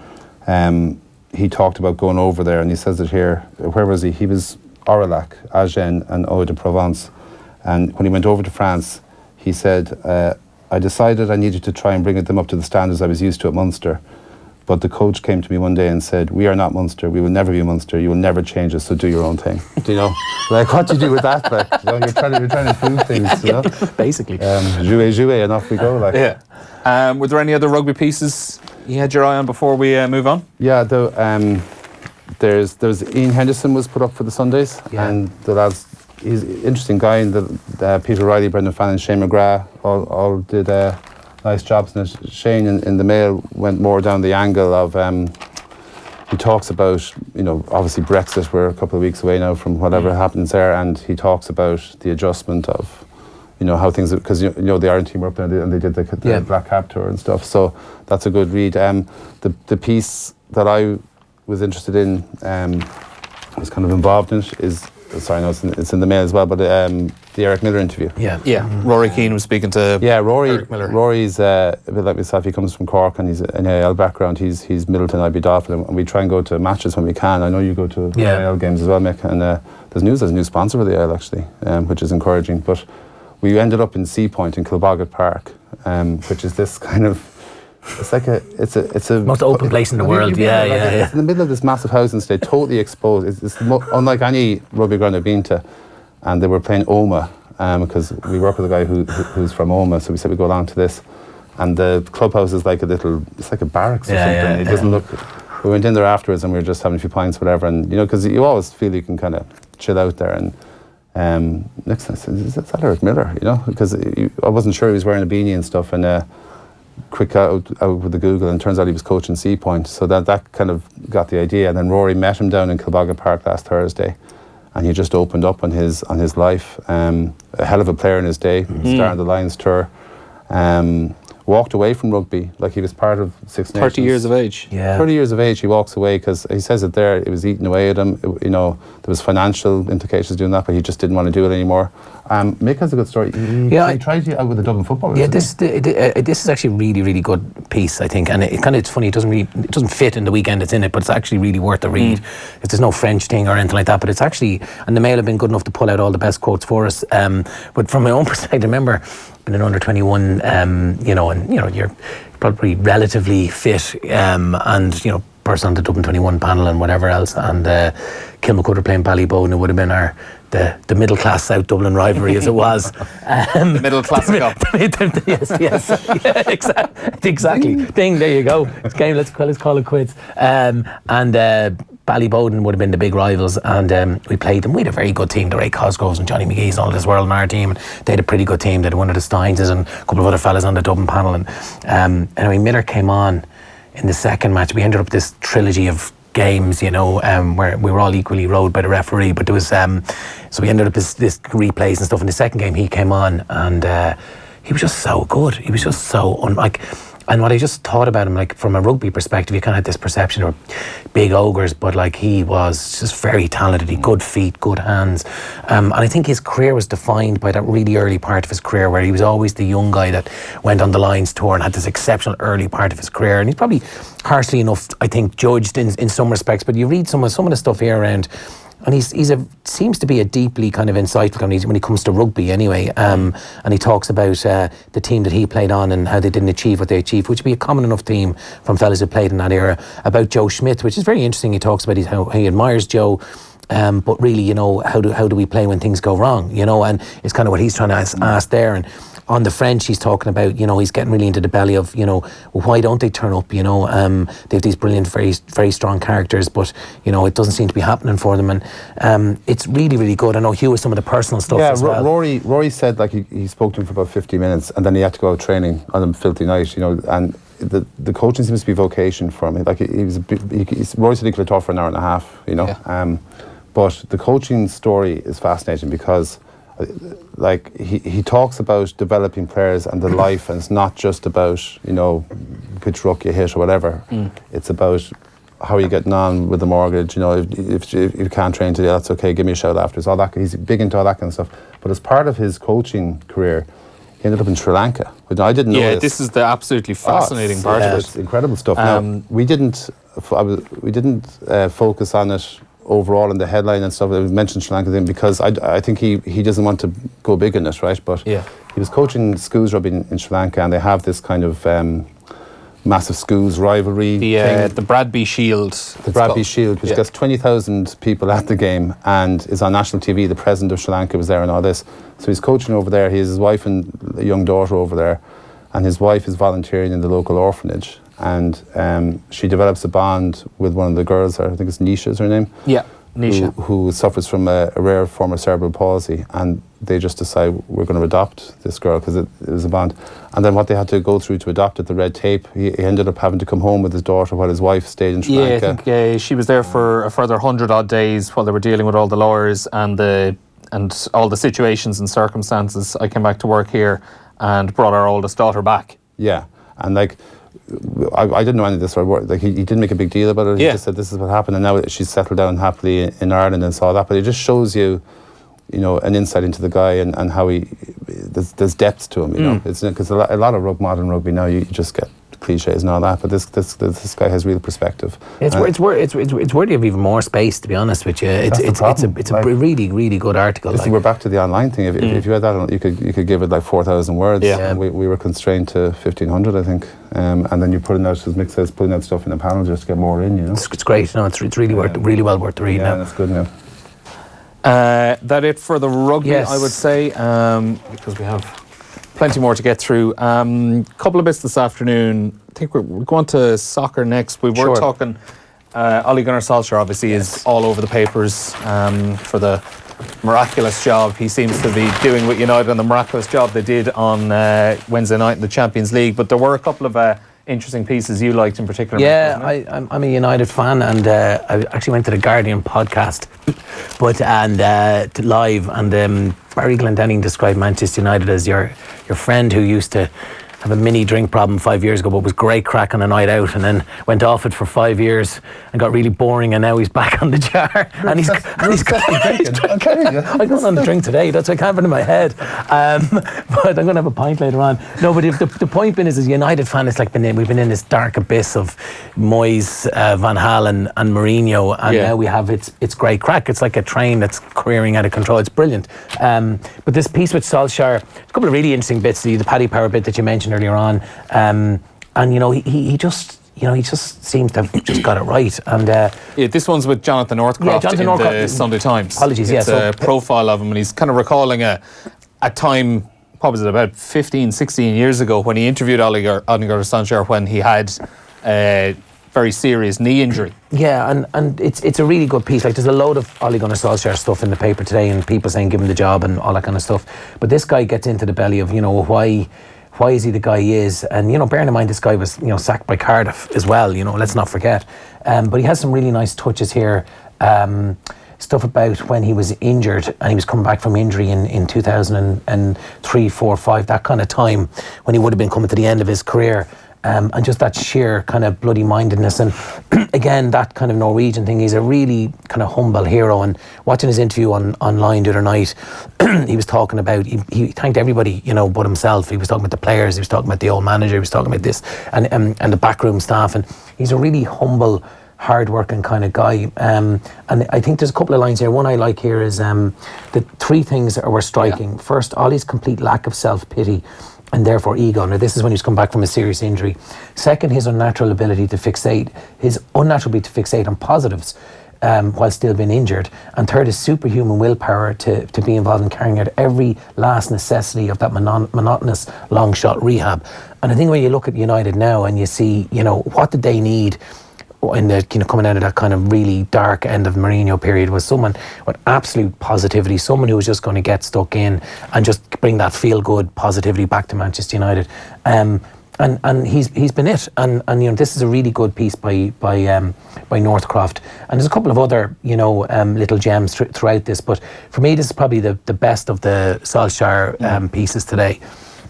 he talked about going over there, and he says it here. Where was he? He was Aurillac, Agen and Eau-de-Provence. And when he went over to France, he said, I decided I needed to try and bring them up to the standards I was used to at Munster. But the coach came to me one day and said, we are not Munster, we will never be Munster, you will never change us, so do your own thing. Do you know? Like, what do you do with that? Like, you're trying to prove things, you know? Basically. Jouet, and off we go. Like. Yeah. Were there any other rugby pieces you had your eye on before we move on? Yeah, there's Ian Henderson was put up for the Sundays, and the lads, he's an interesting guy, and Peter Riley, Brendan Fannin, Shane McGrath all did nice jobs in it. Shane in the Mail went more down the angle of, he talks about, you know, obviously Brexit, we're a couple of weeks away now from whatever happens there, and he talks about the adjustment of, you know, how things, because you know the Ireland team were up there and they did the Black Cap tour and stuff, so that's a good read. The piece that I was interested in, was kind of involved in it, is, sorry, no, it's in the Mail as well, but the Eric Miller interview. Rory Keane was speaking to Eric Miller. Rory's a bit like myself. He comes from Cork and he's an AIL background. He's Middleton, IB Dolphin, and we try and go to matches when we can. I know you go to AIL games as well, Mick, and there's a new sponsor for the AIL actually, which is encouraging. But we ended up in Sea Point in Kilboggart Park, which is this kind of, it's a most open place in the world. It's in the middle of this massive housing estate, totally exposed. It's unlike any rugby ground I've been to. And they were playing Oma, because we work with a guy who's from Oma, so we said we'd go along to this. And the clubhouse is like it's like a barracks or something. It doesn't look. We went in there afterwards and we were just having a few pints, whatever. And you know, because you always feel you can kind of chill out there. And next time I said, "Is that Eric Miller?" You know, because I wasn't sure he was wearing a beanie and stuff. And quick out with the Google, and it turns out he was coaching Sea Point. So that kind of got the idea. And then Rory met him down in Kilboggart Park last Thursday. And he just opened up on his life. A hell of a player in his day, started the Lions tour. Walked away from rugby, like he was part of Six Nations. 30 years of age. 30 years of age, he walks away because he says it there, it was eating away at him. You know, there was financial implications doing that, but he just didn't want to do it anymore. Mick has a good story. He tried out with the Dublin football. This is actually a really, really good piece, I think, and it's funny. It doesn't fit in the weekend it's in it, but it's actually really worth a read. There's no French thing or anything like that, but it's actually, and the Mail have been good enough to pull out all the best quotes for us. But from my own perspective, remember being an under 21, you know, and you know you're probably relatively fit, and you know, person on the Dublin 21 panel and whatever else, and Kilmacud were playing Ballyboden. It would have been the middle class South Dublin rivalry as it was. The middle class cup. yes, exactly. There you go. It's game. Let's call it quits. And Ballyboden would have been the big rivals, and we played them. We had a very good team, the Ray Cosgroves and Johnny McGee's and all this world in our team, and they had a pretty good team. They had one of the Steins and a couple of other fellas on the Dublin panel, and anyway, Miller came on in the second match. We ended up this trilogy of games, you know, where we were all equally rowed by the referee, but there was so we ended up this replays and stuff. In the second game he came on, and he was just so good. He was just so unlike. And what I just thought about him, like from a rugby perspective, you kind of had this perception of big ogres, but like he was just very talented. He had good feet, good hands, and I think his career was defined by that really early part of his career where he was always the young guy that went on the Lions tour and had this exceptional early part of his career. And he's probably harshly enough, I think, judged in some respects. But you read some of the stuff here around. And seems to be a deeply kind of insightful when he comes to rugby anyway. And he talks about the team that he played on and how they didn't achieve what they achieved, which would be a common enough theme from fellas who played in that era. About Joe Schmidt, which is very interesting. He talks about how he admires Joe, but really, you know, how do we play when things go wrong? You know, and it's kind of what he's trying to ask there. And on the French, he's talking about, you know, he's getting really into the belly of, you know, well, why don't they turn up? You know, they have these brilliant, very, very strong characters, but, you know, it doesn't seem to be happening for them. And it's really, really good. I know Hugh with some of the personal stuff as well. Rory said, like, he spoke to him for about 50 minutes and then he had to go out training on a filthy night, you know, and the coaching seems to be vocation for him. Like, Rory said he could have taught for an hour and a half, you know. Yeah. But the coaching story is fascinating because like he talks about developing players and the life, and it's not just about, you know, pitch ruck you hit or whatever. It's about how are you getting on with the mortgage, you know, if you can't train today, that's okay, give me a shout after. All that, he's big into all that kind of stuff. But as part of his coaching career, he ended up in Sri Lanka. I didn't know this is the absolutely fascinating part of it. It's incredible stuff. Now, we didn't focus on it overall in the headline and stuff. I mentioned Sri Lanka because I think he doesn't want to go big in it, right? But he was coaching schools rugby in Sri Lanka, and they have this kind of massive schools rivalry thing. The Bradby Shield. The Bradby Shield, which gets 20,000 people at the game and is on national TV. The president of Sri Lanka was there and all this. So he's coaching over there. He has his wife and a young daughter over there, and his wife is volunteering in the local orphanage. And she develops a bond with one of the girls there. I think it's Nisha is her name. Yeah. who suffers from a rare form of cerebral palsy, and they just decide we're going to adopt this girl because it was a bond. And then what they had to go through to adopt it, the red tape, he ended up having to come home with his daughter while his wife stayed in Sri Lanka. Yeah, I think she was there for a further 100 odd days while they were dealing with all the lawyers and all the situations and circumstances. I came back to work here and brought our oldest daughter back. Yeah, and like, I didn't know any of this. Like he didn't make a big deal about it. He just said this is what happened, and now she's settled down happily in Ireland and saw that. But it just shows you, an insight into the guy and how there's depth to him. It's because a lot of modern rugby now you just get cliches and all that, but this guy has real perspective. It's worthy of even more space, to be honest with you. It's a really, really good article. We're back to the online thing. If you had that, you could give it like 4,000 words. Yeah. We were constrained to 1,500, I think. And then you're putting out, as Mick says, putting out stuff in the panel just to get more in. It's great. No, it's really really well worth the read. Yeah, that's good now. That it for the rugby, yes. I would say, because we have plenty more to get through. Couple of bits this afternoon. I think we're going to soccer next. We were talking. Ole Gunnar Solskjaer obviously is all over the papers for the miraculous job he seems to be doing with United and the miraculous job they did on Wednesday night in the Champions League. But there were a couple of interesting pieces you liked in particular. Yeah, I'm a United fan, and I actually went to the Guardian podcast, live, and Barry Glendenning described Manchester United as your friend who used to have a mini drink problem 5 years ago, but was great crack on a night out, and then went off it for 5 years and got really boring, and now he's back on the jar. And he's I'm going on the drink today. That's what I can't put in my head. But I'm going to have a pint later on. No, but the point being is, as a United fan, it's like we've been in this dark abyss of Moyes, Van Halen, and Mourinho, and now we have it's great crack. It's like a train that's careering out of control. It's brilliant. But this piece with Solskjaer, a couple of really interesting bits. The Paddy Power bit that you mentioned earlier on, and he just seems to have just got it right. And this one's with Jonathan Northcroft in the Sunday Times. Apologies, it's a profile of him, and he's kind of recalling a time, what was it, about 15, 16 years ago, when he interviewed Ole Gunnar Solskjaer when he had a very serious knee injury. Yeah, and it's a really good piece. Like, there's a load of Ole Gunnar Solskjaer stuff in the paper today, and people saying give him the job and all that kind of stuff. But this guy gets into the belly of why is he the guy he is? And, bearing in mind this guy was, sacked by Cardiff as well, let's not forget. But he has some really nice touches here. Stuff about when he was injured and he was coming back from injury in 2003, 4, 5, that kind of time, when he would have been coming to the end of his career. And just that sheer kind of bloody mindedness, and again that kind of Norwegian thing. He's a really kind of humble hero, and watching his interview online the other night, he was talking about, he thanked everybody but himself. He was talking about the players, he was talking about the old manager, he was talking about this and the backroom staff, and he's a really humble, hard-working kind of guy. And I think there's a couple of lines here. One I like here is the three things that were striking. First, Ollie's complete lack of self-pity and therefore ego. Now, this is when he's come back from a serious injury. Second, his unnatural ability to fixate on positives while still being injured. And third, his superhuman willpower to be involved in carrying out every last necessity of that monotonous long shot rehab. And I think when you look at United now and you see, what did they need in the coming out of that kind of really dark end of the Mourinho period, was someone with absolute positivity, someone who was just going to get stuck in and just bring that feel good positivity back to Manchester United. And he's been it. And this is a really good piece by Northcroft. And there's a couple of other little gems throughout this, but for me this is probably the best of the Solskjaer pieces today.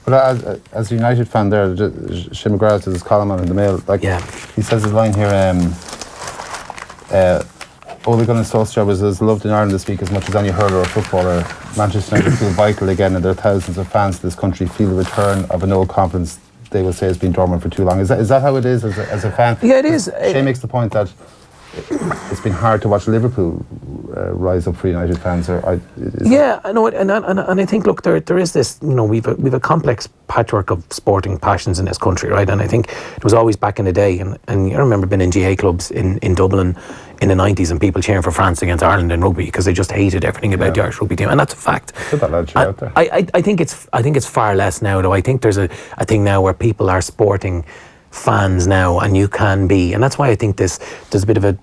But as a United fan there, Shane McGrath has his column on in the Mail. He says his line here, Ole Gunnar Solskjaer was as loved in Ireland this week as much as any hurler or footballer. Manchester United feel vital again, and their thousands of fans of this country feel the return of an old confidence they will say has been dormant for too long. Is that how it is as a fan? Yeah, it is. Shane makes the point that it's been hard to watch Liverpool rise up for United fans. I know it, and I think, look, there is this. We've a complex patchwork of sporting passions in this country, right? And I think it was always back in the day, and I remember being in GAA clubs in Dublin in the 90s, and people cheering for France against Ireland in rugby because they just hated everything about the Irish rugby team, and that's a fact. Out there. I think it's far less now, though. I think there's a thing now where people are sporting fans now, and you can be, and that's why I think there's a bit of a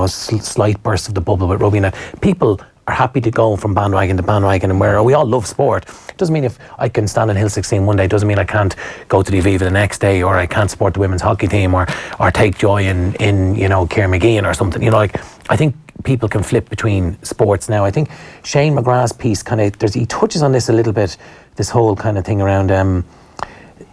slight burst of the bubble with rugby now. People are happy to go from bandwagon to bandwagon, and where we all love sport. It doesn't mean if I can stand in Hill 16 one day, doesn't mean I can't go to the Aviva the next day, or I can't support the women's hockey team, or take joy in Ciara McGeehan or something. I think people can flip between sports now. I think Shane McGrath's piece he touches on this a little bit, this whole kind of thing around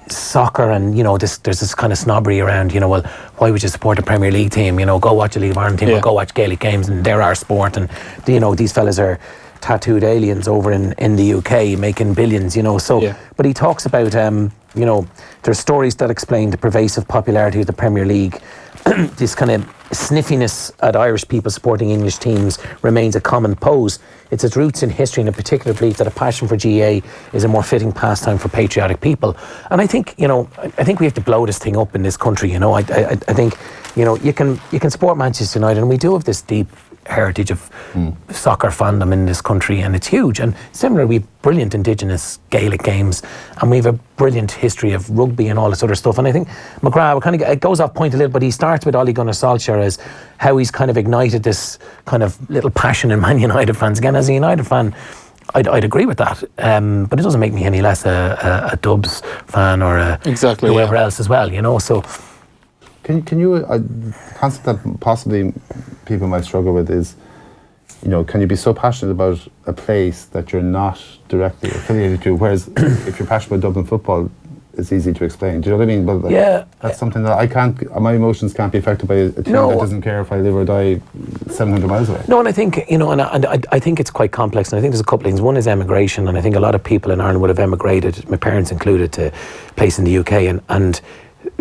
soccer, and there's this kind of snobbery around, well, why would you support a Premier League team? Go watch a League of Ireland team, or go watch Gaelic games, and they're our sport. And these fellas are tattooed aliens over in the UK making billions, but he talks about there's stories that explain the pervasive popularity of the Premier League. This kind of sniffiness at Irish people supporting English teams remains a common pose. It's its roots in history, and a particular belief that a passion for GAA is a more fitting pastime for patriotic people. And I think I think we have to blow this thing up in this country. I think you can support Manchester United, and we do have this deep heritage of soccer fandom in this country, and it's huge. And similar, we have brilliant indigenous Gaelic games, and we have a brilliant history of rugby and all this other stuff. And I think McGrath it goes off point a little, but he starts with Ole Gunnar Solskjaer as how he's kind of ignited this kind of little passion in Man United fans. Again, as a United fan, I'd agree with that, but it doesn't make me any less a Dubs fan or whoever else as well. So Can you a concept that possibly people might struggle with is, can you be so passionate about a place that you're not directly affiliated to? Whereas if you're passionate about Dublin football, it's easy to explain. Do you know what I mean? But that's something that I can't. My emotions can't be affected by a team that doesn't care if I live or die 700 miles away. No, and I think and I think it's quite complex. And I think there's a couple of things. One is emigration, and I think a lot of people in Ireland would have emigrated, my parents included, to place in the UK, and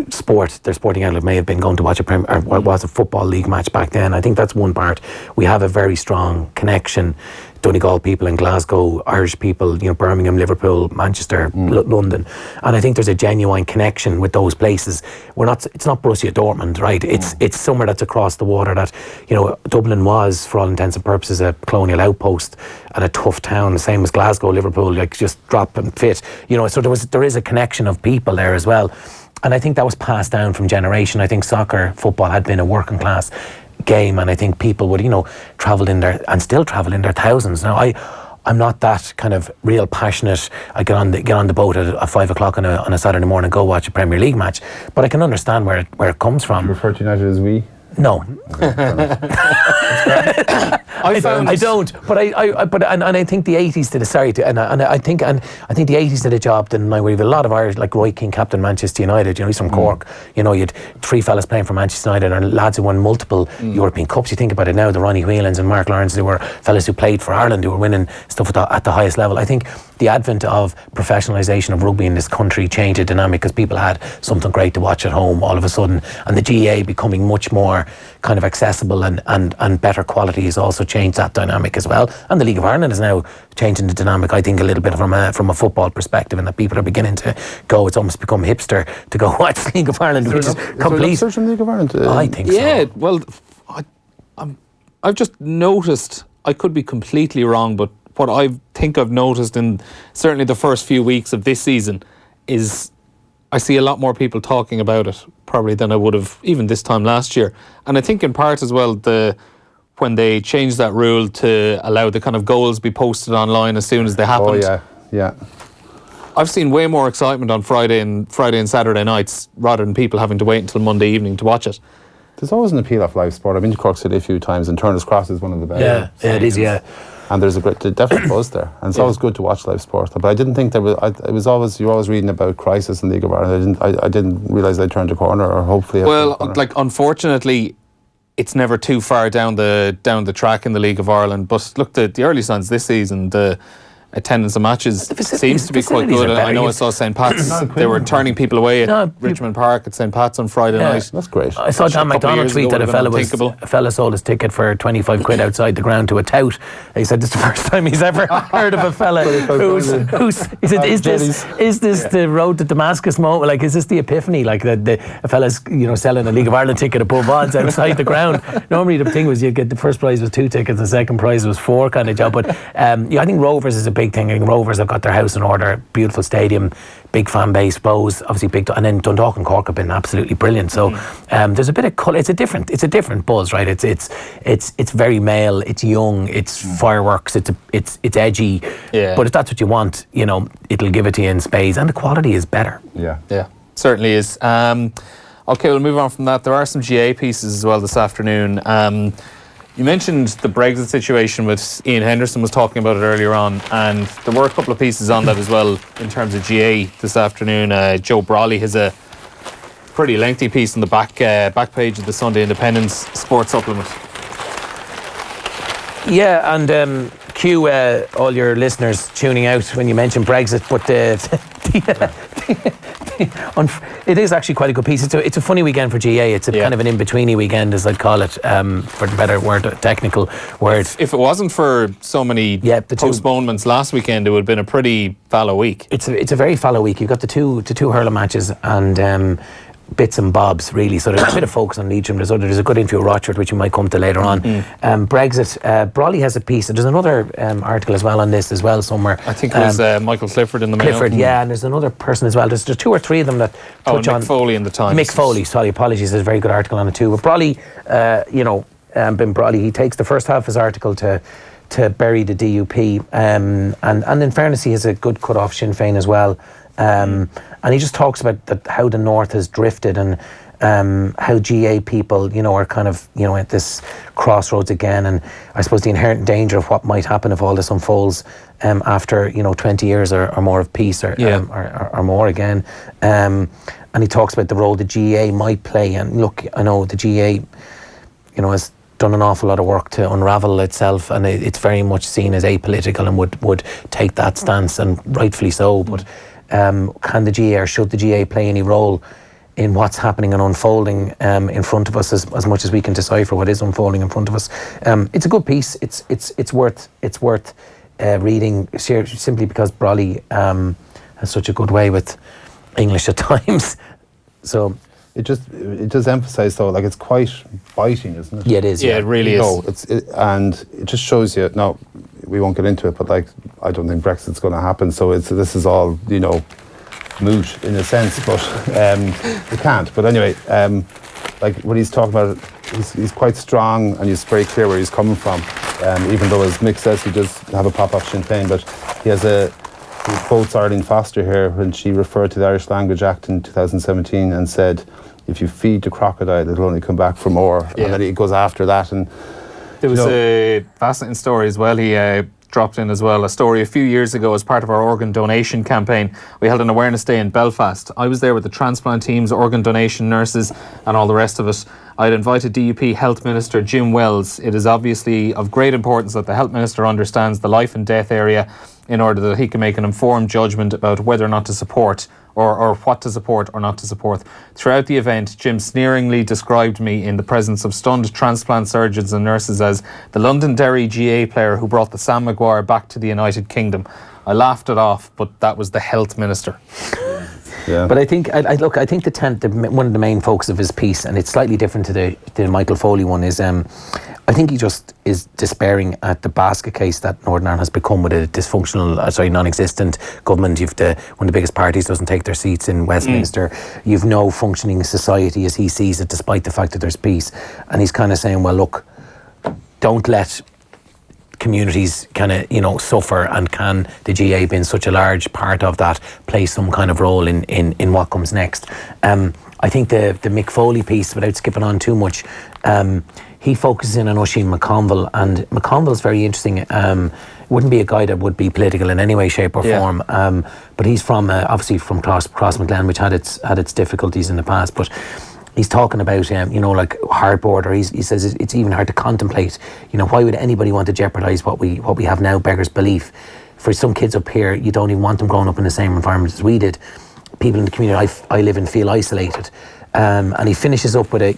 their sporting outlet may have been going to watch a football league match back then. I think that's one part. We have a very strong connection. Donegal people in Glasgow, Irish people, Birmingham, Liverpool, Manchester, London, and I think there's a genuine connection with those places. It's not Borussia Dortmund, right? It's somewhere that's across the water. That Dublin was, for all intents and purposes, a colonial outpost and a tough town. The same as Glasgow, Liverpool, just drop and fit. So there is a connection of people there as well. And I think that was passed down from generation. I think football had been a working class game, and I think people would, travel in there and still travel in their thousands. Now, I'm not that kind of real passionate. I get on the boat at 5 o'clock on a Saturday morning and go watch a Premier League match, but I can understand where it comes from. Do you refer to United as we? No. I don't. But I think the 80s did I think the 80s did a job. Then we have a lot of Irish, like Roy Keane, captain Manchester United. He's from Cork. You had 3 fellas playing for Manchester United, and lads who won multiple European Cups. You think about it now, the Ronnie Whelans and Mark Lawrence, they were fellas who played for Ireland, who were winning stuff at the highest level. I think the advent of professionalisation of rugby in this country changed the dynamic, because people had something great to watch at home all of a sudden, and the GAA becoming much more kind of accessible and better quality has also changed that dynamic as well. And the League of Ireland is now changing the dynamic, I think, a little bit from a football perspective, and that people are beginning to go. It's almost become hipster to go watch the League of Ireland, which is complete. Is there search in the League of Ireland? I think so. Yeah, well, I've just noticed, I could be completely wrong, but what I think I've noticed in certainly the first few weeks of this season is I see a lot more people talking about it probably than I would have even this time last year. And I think in part as well, when they changed that rule to allow the kind of goals be posted online as soon as they happened. Oh yeah. I've seen way more excitement on Friday and Saturday nights rather than people having to wait until Monday evening to watch it. There's always an appeal of live sport. I've been to Cork City a few times, and Turner's Cross is one of the best. Yeah, it is, yeah. And there's a definite buzz there, and it's always good to watch live sport. But I didn't think there was. You're always reading about crisis in League of Ireland. I didn't realise they turned a corner, or hopefully. Unfortunately, it's never too far down the track in the League of Ireland. But look, the early signs this season, the attendance of matches seems to be quite good. I know I saw St. Pat's, they were turning people away at Richmond Park at St. Pat's on Friday night. That's great. I saw John McDonald tweet that a fella sold his ticket for 25 quid outside the ground to a tout. He said this is the first time he's ever heard of a fella he said, is this the road to Damascus moment? Like, is this the epiphany? Like a fella's selling a League of Ireland ticket above odds outside the ground. Normally the thing was you get the first prize was 2 tickets, the second prize was 4 kind of job. But I think Rovers is a big big thing. Rovers have got their house in order, beautiful stadium, big fan base, Bows, obviously big, and then Dundalk and Cork have been absolutely brilliant. So there's a bit of colour. It's a different buzz, right? It's very male, it's young, it's fireworks, it's edgy. Yeah. But if that's what you want, you know, it'll give it to you in spades, and the quality is better. Yeah, certainly is. Okay, we'll move on from that. There are some GA pieces as well this afternoon. You mentioned the Brexit situation with Ian Henderson was talking about it earlier on, and there were a couple of pieces on that as well in terms of GA this afternoon. Joe Brawley has a pretty lengthy piece on the back page of the Sunday Independence Sports Supplement. Yeah, and cue all your listeners tuning out when you mention Brexit, but it is actually quite a good piece. It's a funny weekend for GA. It's a kind of an in-betweeny weekend, as I'd call it, for the better word, technical word. If it wasn't for so many postponements last weekend, it would have been a pretty fallow week. It's a very fallow week. You've got the two hurling matches and bits and bobs, really. So there's a bit of focus on Leitrim. There's a good interview with Rochford, which we might come to later on. Brexit, Brawley has a piece. There's another article as well on this as well somewhere. I think it was Michael Clifford in the Mayo. Clifford, yeah, and there's another person as well. There's two or three of them that touch on. Mick Foley in the Times. Mick Foley, sorry, apologies. There's a very good article on it too. But Brawley, Ben Brawley, he takes the first half of his article to bury the DUP, and in fairness, he has a good cut off Sinn Féin as well. And he just talks about how the North has drifted and how GA people, you know, are kind of, you know, at this crossroads again. And I suppose the inherent danger of what might happen if all this unfolds after, you know, 20 years or more of peace or more again. And he talks about the role the GA might play. And look, I know the GA, you know, has done an awful lot of work to unravel itself, and it's very much seen as apolitical and would take that stance, and rightfully so. But can the GA or should the GA play any role in what's happening and unfolding in front of us, as much as we can decipher what is unfolding in front of us? It's a good piece. It's worth reading, simply because Brawley has such a good way with English at times. So it does emphasise though, like, it's quite biting, isn't it? Yeah, it is. Yeah, it really is. And it just shows you. Now, we won't get into it, but like, I don't think Brexit's going to happen. So this is all, you know, moot in a sense, but it can't. But anyway, like when he's talking about it, he's quite strong, and he's very clear where he's coming from. Even though, as Mick says, he does have a pop off Sinn Féin, but he quotes Arlene Foster here when she referred to the Irish Language Act in 2017 and said, if you feed the crocodile, it'll only come back for more. Yeah. And then he goes after that. And there was a fascinating story as well. He dropped in as well a story a few years ago as part of our organ donation campaign. We held an awareness day in Belfast. I was there with the transplant teams, organ donation nurses, and all the rest of it. I had invited DUP Health Minister Jim Wells. It is obviously of great importance that the Health Minister understands the life and death area in order that he can make an informed judgment about whether or not to support or what to support or not to support. Throughout the event, Jim sneeringly described me in the presence of stunned transplant surgeons and nurses as the Londonderry GA player who brought the Sam Maguire back to the United Kingdom. I laughed it off, but that was the Health Minister. Yeah. But I think, I think one of the main focus of his piece, and it's slightly different to the Michael Foley one, is I think he just is despairing at the basket case that Northern Ireland has become with a dysfunctional, non-existent government. You've one of the biggest parties doesn't take their seats in Westminster. You've no functioning society as he sees it, despite the fact that there's peace. And he's kind of saying, well, look, don't let communities kind of, suffer, and can the GA, being such a large part of that, play some kind of role in what comes next? I think the Mick Foley piece, without skipping on too much, he focuses in on Oisin McConville, and McConville's very interesting. Wouldn't be a guy that would be political in any way, shape or form, but he's from obviously from Crossmaglen, which had its difficulties in the past, but he's talking about, like hard border. He says it's even hard to contemplate. Why would anybody want to jeopardise what we have now? Beggars belief. For some kids up here, you don't even want them growing up in the same environment as we did. People in the community I live in feel isolated. And he finishes up with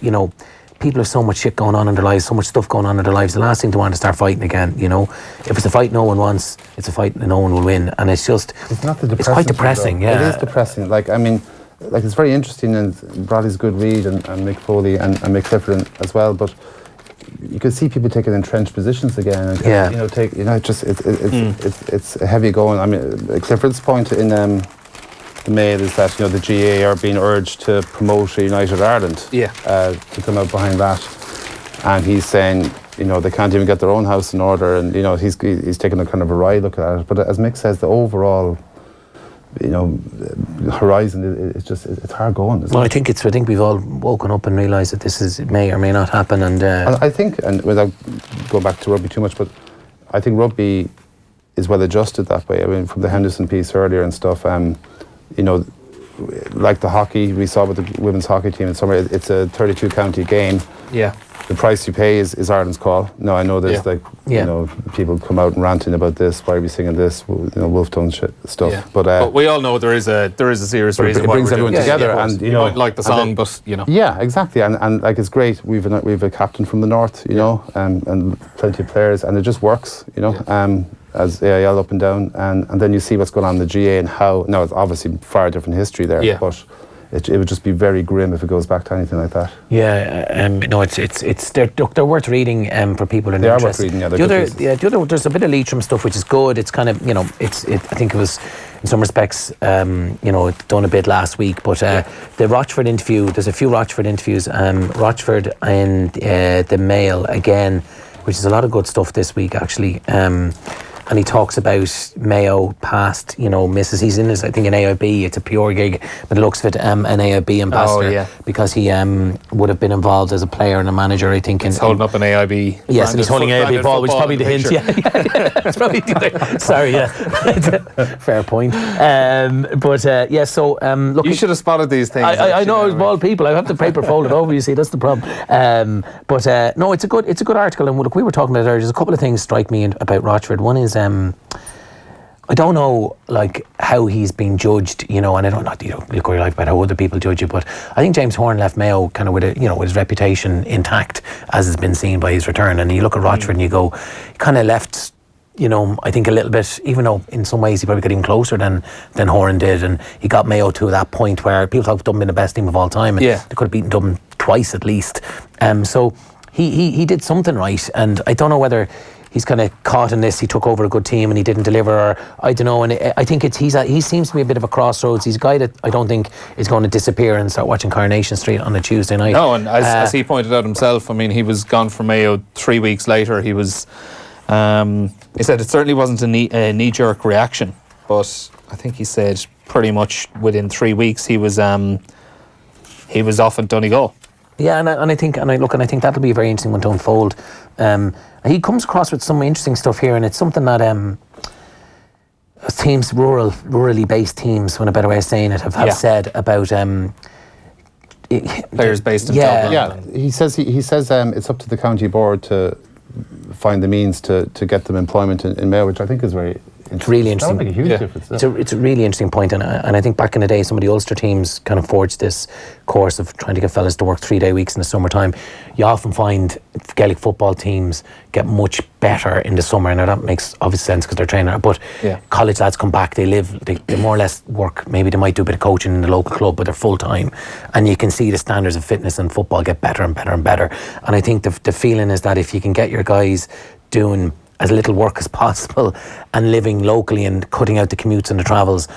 people have so much shit going on in their lives, so much stuff going on in their lives. The last thing to want is start fighting again. If it's a fight no one wants, it's a fight that no one will win. And it's just, it's quite depressing. Though. Yeah, it is depressing. It's very interesting, and Bradley's a good read, and Mick Foley and Mick Clifford as well. But you can see people taking entrenched positions again. And it's heavy going. I mean, Clifford's point in the Mail is that the GAA are being urged to promote United Ireland. To come out behind that, and he's saying they can't even get their own house in order, and he's taking a kind of a wry look at it. But as Mick says, the overall horizon it's hard going. Well, I think we've all woken up and realised that it may or may not happen, and I think, and without going back to rugby too much, but I think rugby is well adjusted that way. I mean, from the Henderson piece earlier and stuff, like the hockey we saw with the women's hockey team in summer, it's a 32 county game. The price you pay is Ireland's call. No, I know there's people come out and ranting about this. Why are we singing this? Wolf tone stuff. Yeah. But we all know there is a serious reason. It brings everyone together, and you might like the song, but Yeah, exactly, and like it's great. We've a captain from the north, and plenty of players, and it just works, as AIL up and down, and then you see what's going on in the GA and how. Now it's obviously far different history there, but. It would just be very grim if it goes back to anything like that. They're worth reading for people in interest. They are worth reading. The other, there's a bit of Leitrim stuff which is good. It's kind of I think it was in some respects done a bit last week, but the Rochford interview. There's a few Rochford interviews. Rochford and the Mail again, which is a lot of good stuff this week actually. And he talks about Mayo past, misses. He's in I think an AIB. It's a pure gig, but it looks of it an AIB ambassador because he would have been involved as a player and a manager. I think he's holding up an AIB. Yes, and he's holding an AIB ball, which is probably the hint. Yeah, it's probably the other. Sorry, fair point. So look, you should have spotted these things. I know I was bald people. I have the paper folded over. You see, that's the problem. No, it's a good article. And look, we were talking about it. There's a couple of things strike me about Rochford. One is. I don't know how he's been judged, and I don't look what you like about how other people judge it, but I think James Horan left Mayo kind of with his reputation intact, as has been seen by his return. And you look at Rochford and you go, he kind of left, I think a little bit, even though in some ways he probably got even closer than Horan did, and he got Mayo to that point where people thought Dublin been the best team of all time, and they could have beaten Dublin twice at least. So he did something right, and I don't know whether he's kind of caught in this. He took over a good team and he didn't deliver, or I don't know. And I think he seems to be a bit of a crossroads. He's a guy that I don't think is going to disappear and start watching Coronation Street on a Tuesday night. No, and as he pointed out himself, I mean, he was gone from Mayo 3 weeks later. He was. He said it certainly wasn't a knee-jerk reaction, but I think he said pretty much within 3 weeks he was off at Donegal. Yeah, and I think that'll be a very interesting one to unfold. He comes across with some interesting stuff here, and it's something that teams, rurally based teams, when a better way of saying it, have said about players based in Dublin. Yeah, he says it's up to the county board to find the means to get them employment in Mayo, which I think is very. It's really interesting. That would make a huge difference. It's a really interesting point, and I think back in the day, some of the Ulster teams kind of forged this course of trying to get fellas to work 3-day weeks in the summertime. You often find Gaelic football teams get much better in the summer, and that makes obvious sense because they're training. But college lads come back, they more or less work. Maybe they might do a bit of coaching in the local club, but they're full time, and you can see the standards of fitness in football get better and better and better. And I think the feeling is that if you can get your guys doing as little work as possible and living locally and cutting out the commutes and the travels,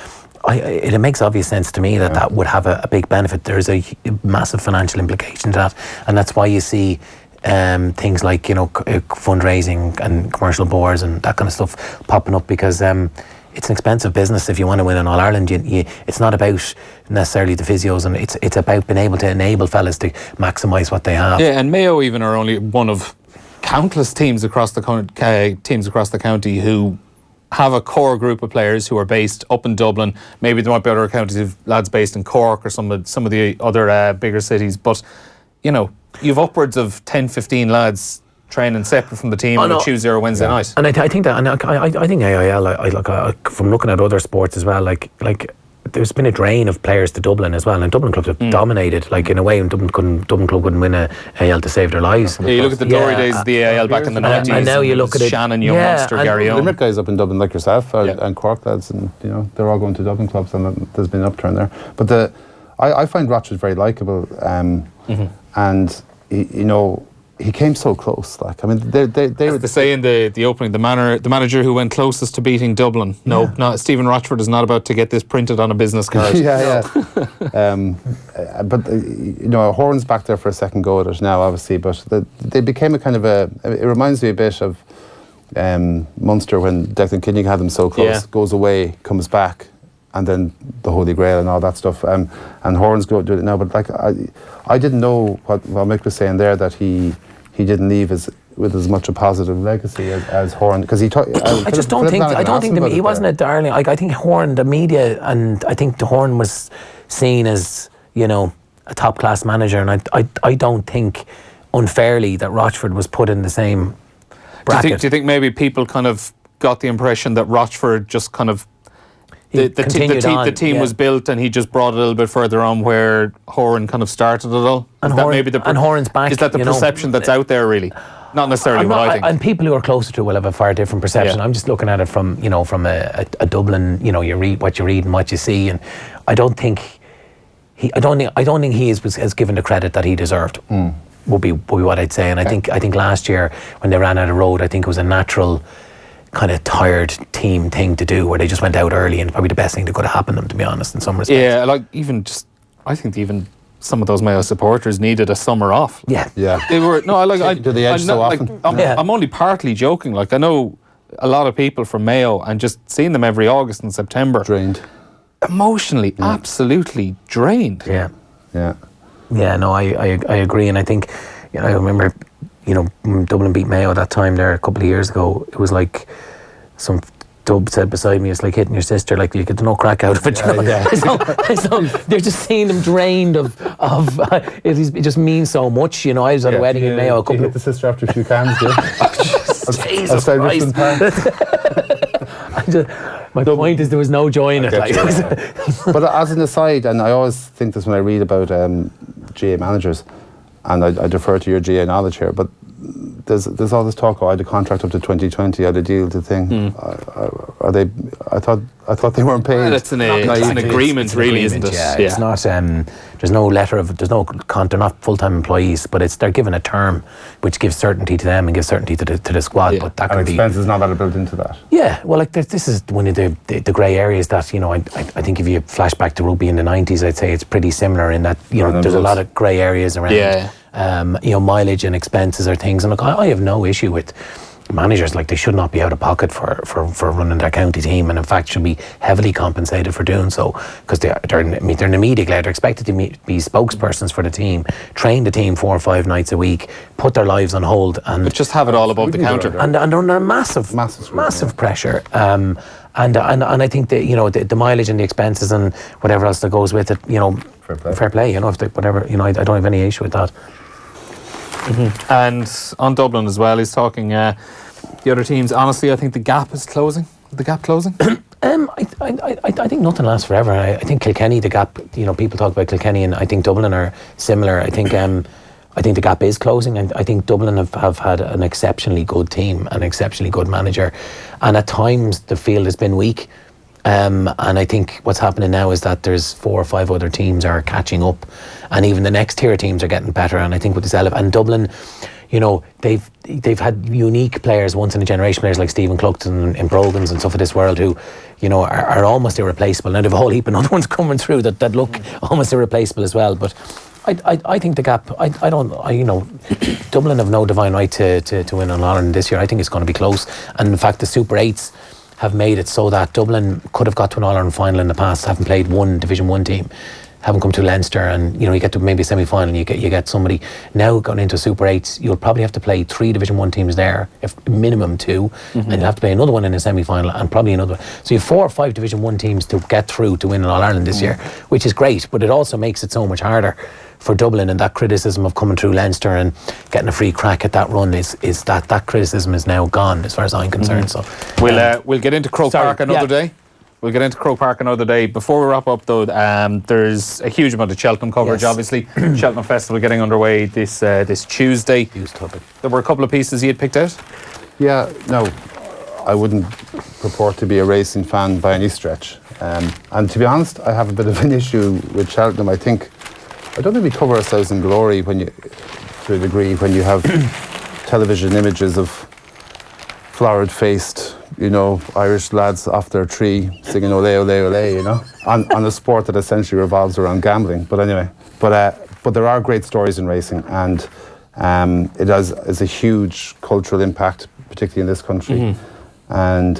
it makes obvious sense to me that would have a big benefit. There's a massive financial implication to that, and that's why you see things like fundraising and commercial boards and that kind of stuff popping up, because it's an expensive business if you want to win in All Ireland. It's not about necessarily the physios, and it's about being able to enable fellas to maximise what they have. Yeah, and Mayo even are only one of countless teams across the county who have a core group of players who are based up in Dublin. Maybe there might be other counties of lads based in Cork or some of the other bigger cities, but you've upwards of 10-15 lads training separate from the team on a Tuesday or Wednesday night. And I think that, and I think AIL, from looking at other sports as well, like there's been a drain of players to Dublin as well, and Dublin clubs have dominated, in a way, and Dublin club wouldn't win a AIL to save their lives. Yeah, you look at the glory days of the AIL back in the 90s, and now you look at it, Shannon, Young Munster, Gary Owen. Limerick guys up in Dublin like yourself and Cork lads, and they're all going to Dublin clubs, and there's been an upturn there. But I find Rochford very likeable, and he came so close. Like, I mean, they As they say in the opening, the manager who went closest to beating Dublin. No, not Stephen Rochford is not about to get this printed on a business card. But Horan's back there for a second go at it now, obviously. But they became a kind of it reminds me a bit of Munster when Declan Kinnick had them so close, goes away, comes back, and then the Holy Grail and all that stuff. And Horan's going to do it now. But like I didn't know what Mick was saying there, that he didn't leave with as much a positive legacy as Horan, because he. I just don't think. I don't think he wasn't a darling. I think Horan, the media, and I think Horan was seen as a top class manager, and I don't think unfairly that Rochford was put in the same bracket. Do you think maybe people kind of got the impression that Rochford just kind of the team was built and he just brought it a little bit further on where Horan kind of started it all? And Horan's back. Is that the perception that's out there, really? Not necessarily what I think. And people who are closer to it will have a far different perception. I'm just looking at it from a Dublin. You read what you read and what you see, and I don't think he has given the credit that he deserved. Would be what I'd say. And I think last year when they ran out of road, I think it was a natural kind of tired team thing to do, where they just went out early, and probably the best thing that could have happened to them, to be honest, in some respects. Yeah, I think even some of those Mayo supporters needed a summer off. Yeah. They were do the edge so often. I'm only partly joking. Like, I know a lot of people from Mayo, and just seeing them every August and September, drained, emotionally, absolutely drained. Yeah. No, I agree, and I think I remember when Dublin beat Mayo that time there a couple of years ago. It was like some dub said beside me, it's like hitting your sister, like you get no crack out of it. So they're just seeing them drained of it just means so much. I was at a wedding in Mayo. You hit the sister after a few cans, Jesus Christ. My point is there was no joy in it. But as an aside, and I always think this when I read about GA managers, and I defer to your GA knowledge here, but there's all this talk. I had a contract up to 2020. I had a deal to thing. Are they? I thought they weren't paid. Well, it's an agreement, really, isn't it? Yeah, it's not. There's no letter of. They're not full-time employees, but they're given a term which gives certainty to them and gives certainty to the squad. Yeah. But that and can expenses not that are built into that. Yeah, well, like this is one of the grey areas that I think if you flash back to rugby in the 90s, I'd say it's pretty similar in that there's a lot of grey areas around. Yeah. Mileage and expenses are things, and look, I have no issue with managers. Like, they should not be out of pocket for running their county team, and in fact should be heavily compensated for doing so, because they're in the media glare. They're expected to be spokespersons for the team, train the team 4 or 5 nights a week, put their lives on hold, and just have it all above the counter, and under massive pressure. And I think that the mileage and the expenses and whatever else that goes with it, fair play. If they, whatever, I don't have any issue with that. Mm-hmm. And on Dublin as well, he's talking the other teams. Honestly, I think the gap is closing. The gap closing? I think nothing lasts forever. I think Kilkenny, the gap. People talk about Kilkenny, and I think Dublin are similar. I think the gap is closing. I think Dublin have had an exceptionally good team, an exceptionally good manager, and at times the field has been weak. And I think what's happening now is that there's 4 or 5 other teams are catching up, and even the next tier teams are getting better. And I think with this and Dublin, they've had unique players, once in a generation players like Stephen Cluxton and Brogans and stuff of this world who, are almost irreplaceable. Now they've a whole heap of other ones coming through that look almost irreplaceable as well. But I think the gap. Dublin have no divine right to win on Ireland this year. I think it's going to be close, and in fact the Super 8s have made it so that Dublin could have got to an All-Ireland final in the past, haven't played one Division 1 team, haven't come to Leinster, and you get to maybe a semi-final, you get somebody now going into Super 8s. You'll probably have to play 3 Division 1 teams there, if minimum 2, and you'll have to play another one in a semi-final and probably another one. So you have 4 or 5 Division 1 teams to get through to win an All-Ireland this year, which is great, but it also makes it so much harder for Dublin, and that criticism of coming through Leinster and getting a free crack at that run is that criticism is now gone as far as I'm concerned. So we'll get into Croke Park another day. We'll get into Croke Park another day. Before we wrap up though, there's a huge amount of Cheltenham coverage, obviously. Cheltenham Festival getting underway this Tuesday. Huge topic. There were a couple of pieces you had picked out? Yeah, no, I wouldn't purport to be a racing fan by any stretch. And to be honest, I have a bit of an issue with Cheltenham. I don't think we cover ourselves in glory when to a degree when you have television images of flowered-faced, Irish lads off their tree singing "Ole, ole, ole," on a sport that essentially revolves around gambling. But anyway, but there are great stories in racing, and it's a huge cultural impact, particularly in this country. And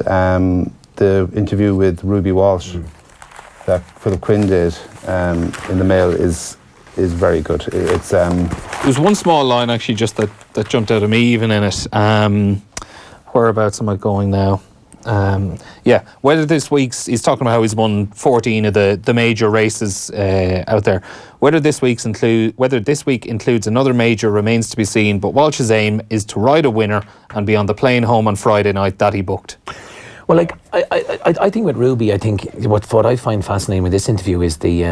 the interview with Ruby Walsh that Philip Quinn did in the Mail is very good. There's one small line actually just that jumped out of me even in it. Whereabouts am I going now? Whether this week's, he's talking about how he's won 14 of the major races out there. Whether this week includes another major remains to be seen, but Walsh's aim is to ride a winner and be on the plane home on Friday night that he booked. Well, I think with Ruby, I think what I find fascinating with this interview is the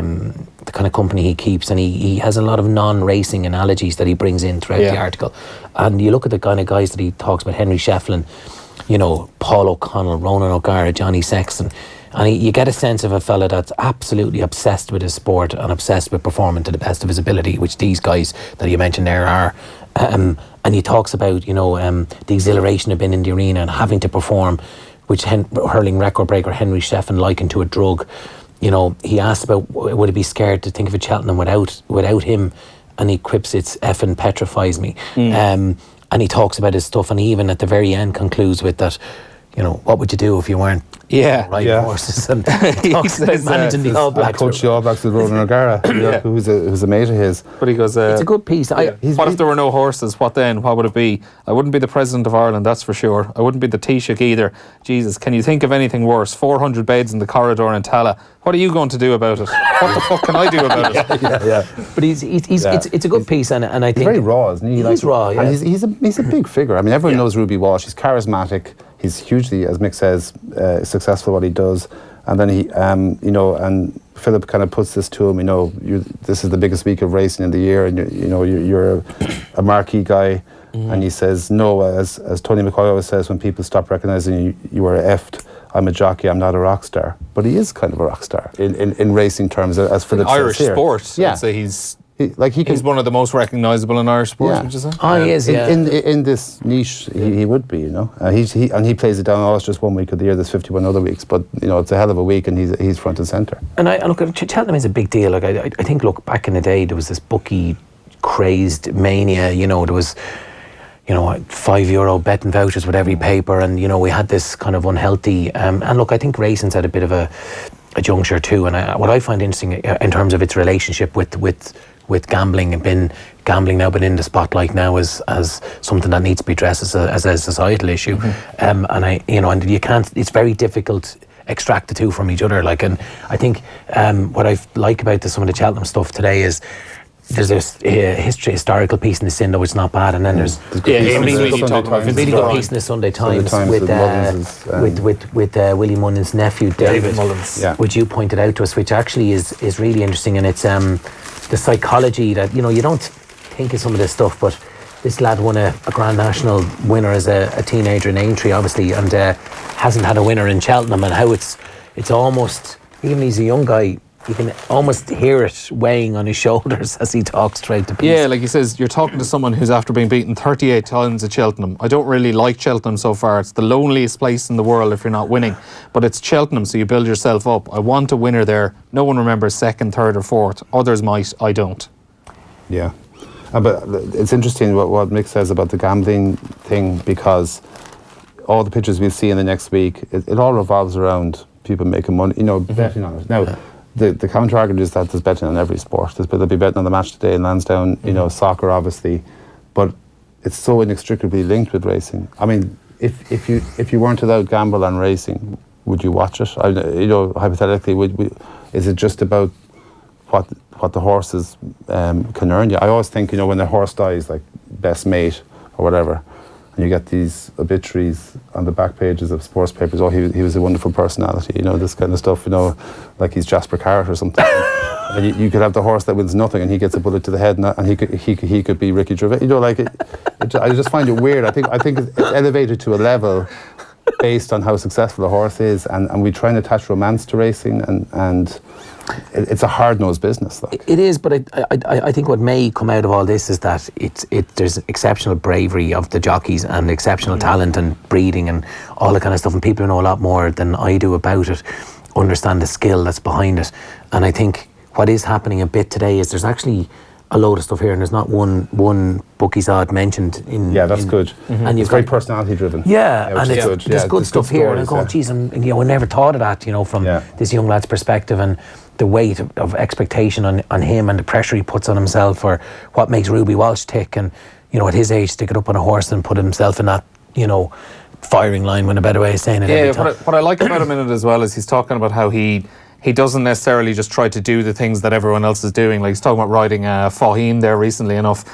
kind of company he keeps, and he has a lot of non-racing analogies that he brings in throughout the article. And you look at the kind of guys that he talks about: Henry Shefflin, Paul O'Connell, Ronan O'Gara, Johnny Sexton, and you get a sense of a fella that's absolutely obsessed with his sport and obsessed with performing to the best of his ability, which these guys that you mentioned there are. And he talks about the exhilaration of being in the arena and having to perform, which hurling record breaker Henry Shefflin likened to a drug. He asked about would he be scared to think of a Cheltenham without him, and he quips, "It's effing petrifies me." And he talks about his stuff, and he even at the very end concludes with that, what would you do if you weren't riding horses? And he talks about managing the All Blacks. Coach the All Blacks with Ronan O'Gara, who's a mate of his. But he goes, it's a good piece. What if there were no horses? What then? What would it be? I wouldn't be the President of Ireland, that's for sure. I wouldn't be the Taoiseach either. Jesus, can you think of anything worse? 400 beds in the corridor in Tala. What are you going to do about it? What the fuck can I do about it? But it's a good piece, and I think he's very raw, isn't he? He's raw, yeah. And he's a big figure. I mean, everyone knows Ruby Walsh. He's charismatic. He's hugely, as Mick says, successful at what he does. And then he, and Philip kind of puts this to him. This is the biggest week of racing in the year, and you're a marquee guy. And he says, no, as Tony McCoy always says, when people stop recognising you, you are effed. I'm a jockey, I'm not a rock star. But he is kind of a rock star in racing terms, as Philip says Irish here. sport, I'd say he's one of the most recognisable in Irish sports, would you say? Oh, he is, yeah. In this niche, he would be, he plays it down. It's just 1 week of the year. There's 51 other weeks, but it's a hell of a week, and he's front and centre. And I look at Cheltenham is a big deal. I think back in the day there was this bookie crazed mania. There was €5 betting vouchers with every paper, and we had this kind of unhealthy. And look, I think racing's had a bit of a juncture too. And what I find interesting in terms of its relationship with gambling and gambling now been in the spotlight now as something that needs to be addressed as a societal issue. And and you can't. It's very difficult extract the two from each other. And I think what I like about some of the Cheltenham stuff today is there's this historical piece in the Sindo, which is not bad, and then there's really good piece in the Sunday Times with Willie Munnins' nephew David Mullins, which you pointed out to us, which actually is really interesting, and it's the psychology that you don't think of some of this stuff, but this lad won a Grand National winner as a teenager in Aintree, obviously, and hasn't had a winner in Cheltenham, and how it's almost, even he's a young guy, you can almost hear it weighing on his shoulders as he talks throughout the piece. Yeah, like he says, you're talking to someone who's after being beaten 38 times at Cheltenham. I don't really like Cheltenham so far. It's the loneliest place in the world if you're not winning. But it's Cheltenham, so you build yourself up. I want a winner there. No one remembers second, third or fourth. Others might. I don't. Yeah. But it's interesting what Mick says about the gambling thing, because all the pictures we'll see in the next week, it all revolves around people making money, betting on it. Now, the counter-argument is that there's betting on every sport. There'll be betting on the match today in Lansdowne, soccer obviously, but it's so inextricably linked with racing. I mean, if you weren't allowed gamble on racing, would you watch it? Hypothetically, is it just about what the horses can earn you? I always think, when the horse dies, like best mate or whatever, and you get these obituaries on the back pages of sports papers. Oh, he was a wonderful personality. This kind of stuff. Like he's Jasper Carrot or something. And you could have the horse that wins nothing, and he gets a bullet to the head, and he could be Ricky Gervais. I just find it weird. I think it's elevated to a level based on how successful a horse is, and we try and attach romance to racing, and it's a hard-nosed business. Like. It is, but I think what may come out of all this is that there's exceptional bravery of the jockeys and exceptional talent and breeding and all that kind of stuff, and people who know a lot more than I do about it understand the skill that's behind it. And I think what is happening a bit today is there's actually a load of stuff here, and there's not one bookies odd mentioned in. Yeah, that's good. And it's very personality driven. Yeah, and it's good. There's good stuff here, and I'm going, geez, and I never thought of that, from this young lad's perspective, and the weight of expectation on him and the pressure he puts on himself, or what makes Ruby Walsh tick, and at his age, stick it up on a horse and put himself in that, firing line, when a better way of saying it. Yeah, what I like about him in it as well is he's talking about how he doesn't necessarily just try to do the things that everyone else is doing. Like he's talking about riding Faugheen there recently enough.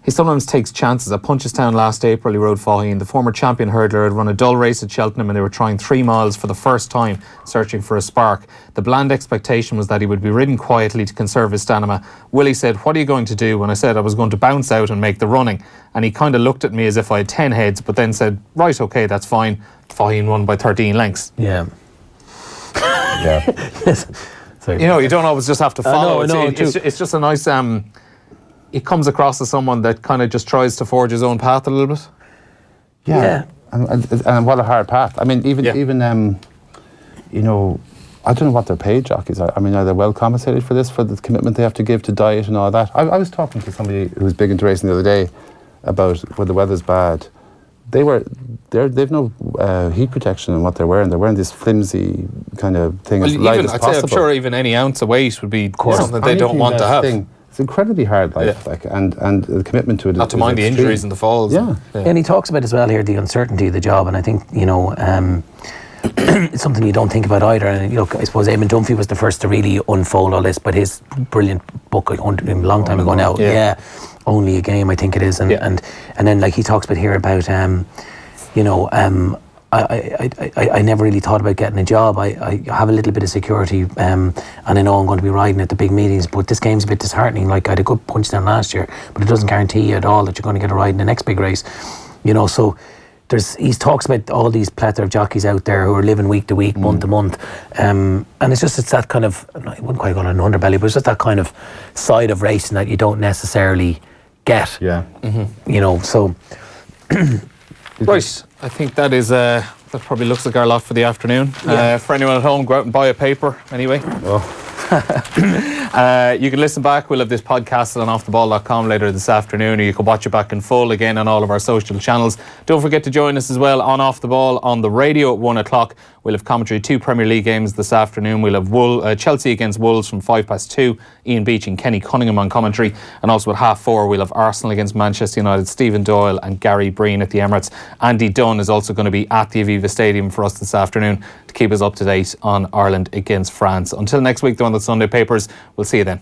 He sometimes takes chances. At Punchestown last April, he rode Faugheen. The former champion hurdler had run a dull race at Cheltenham, and they were trying 3 miles for the first time, searching for a spark. The bland expectation was that he would be ridden quietly to conserve his stamina. Willie said, "What are you going to do?" When I said I was going to bounce out and make the running. And he kind of looked at me as if I had 10 heads, but then said, "Right, okay, that's fine." Faugheen won by 13 lengths. Yeah. Yeah. Sorry. You don't always just have to follow. It's just a nice... he comes across as someone that kind of just tries to forge his own path a little bit. Yeah. And what a hard path. I mean, even I don't know what they're paid, jockeys. I mean, are they well compensated for this, for the commitment they have to give to diet and all that? I was talking to somebody who was big into racing the other day about when the weather's bad. They've no heat protection in what they're wearing. They're wearing this flimsy kind of thing as light as possible. I'm sure even any ounce of weight would be something they don't want to have. It's incredibly hard life, and the commitment to it. Not to mind the injuries and the falls. Yeah. And he talks about as well here the uncertainty of the job, and I think it's something you don't think about either. And I suppose Eamon Dunphy was the first to really unfold all this, but his brilliant book a long time ago now. Yeah. Only a Game, I think it is, and then like he talks about here about I never really thought about getting a job. I have a little bit of security, and I know I'm going to be riding at the big meetings, but this game's a bit disheartening. Like I had a good Punchestown last year, but it doesn't guarantee you at all that you're going to get a ride in the next big race. So he talks about all these plethora of jockeys out there who are living week to week, month to month, and it's that kind of, I wouldn't quite call it an underbelly, but it's just that kind of side of racing that you don't necessarily get. Yeah. So right, I think that probably looks like our lot for the afternoon. For anyone at home, go out and buy a paper anyway. You can listen back. We'll have this podcast on offtheball.com later this afternoon, or you can watch it back in full again on all of our social channels. Don't forget to join us as well on Off the Ball on the radio at 1 o'clock. We'll have commentary 2 Premier League games this afternoon. We'll have Chelsea against Wolves from 2:05. Ian Beach and Kenny Cunningham on commentary. And also at 4:30 we'll have Arsenal against Manchester United. Stephen Doyle and Gary Breen at the Emirates. Andy Dunn is also going to be at the Aviva Stadium for us this afternoon to keep us up to date on Ireland against France. Until next week, though, on the Sunday papers, we'll see you then.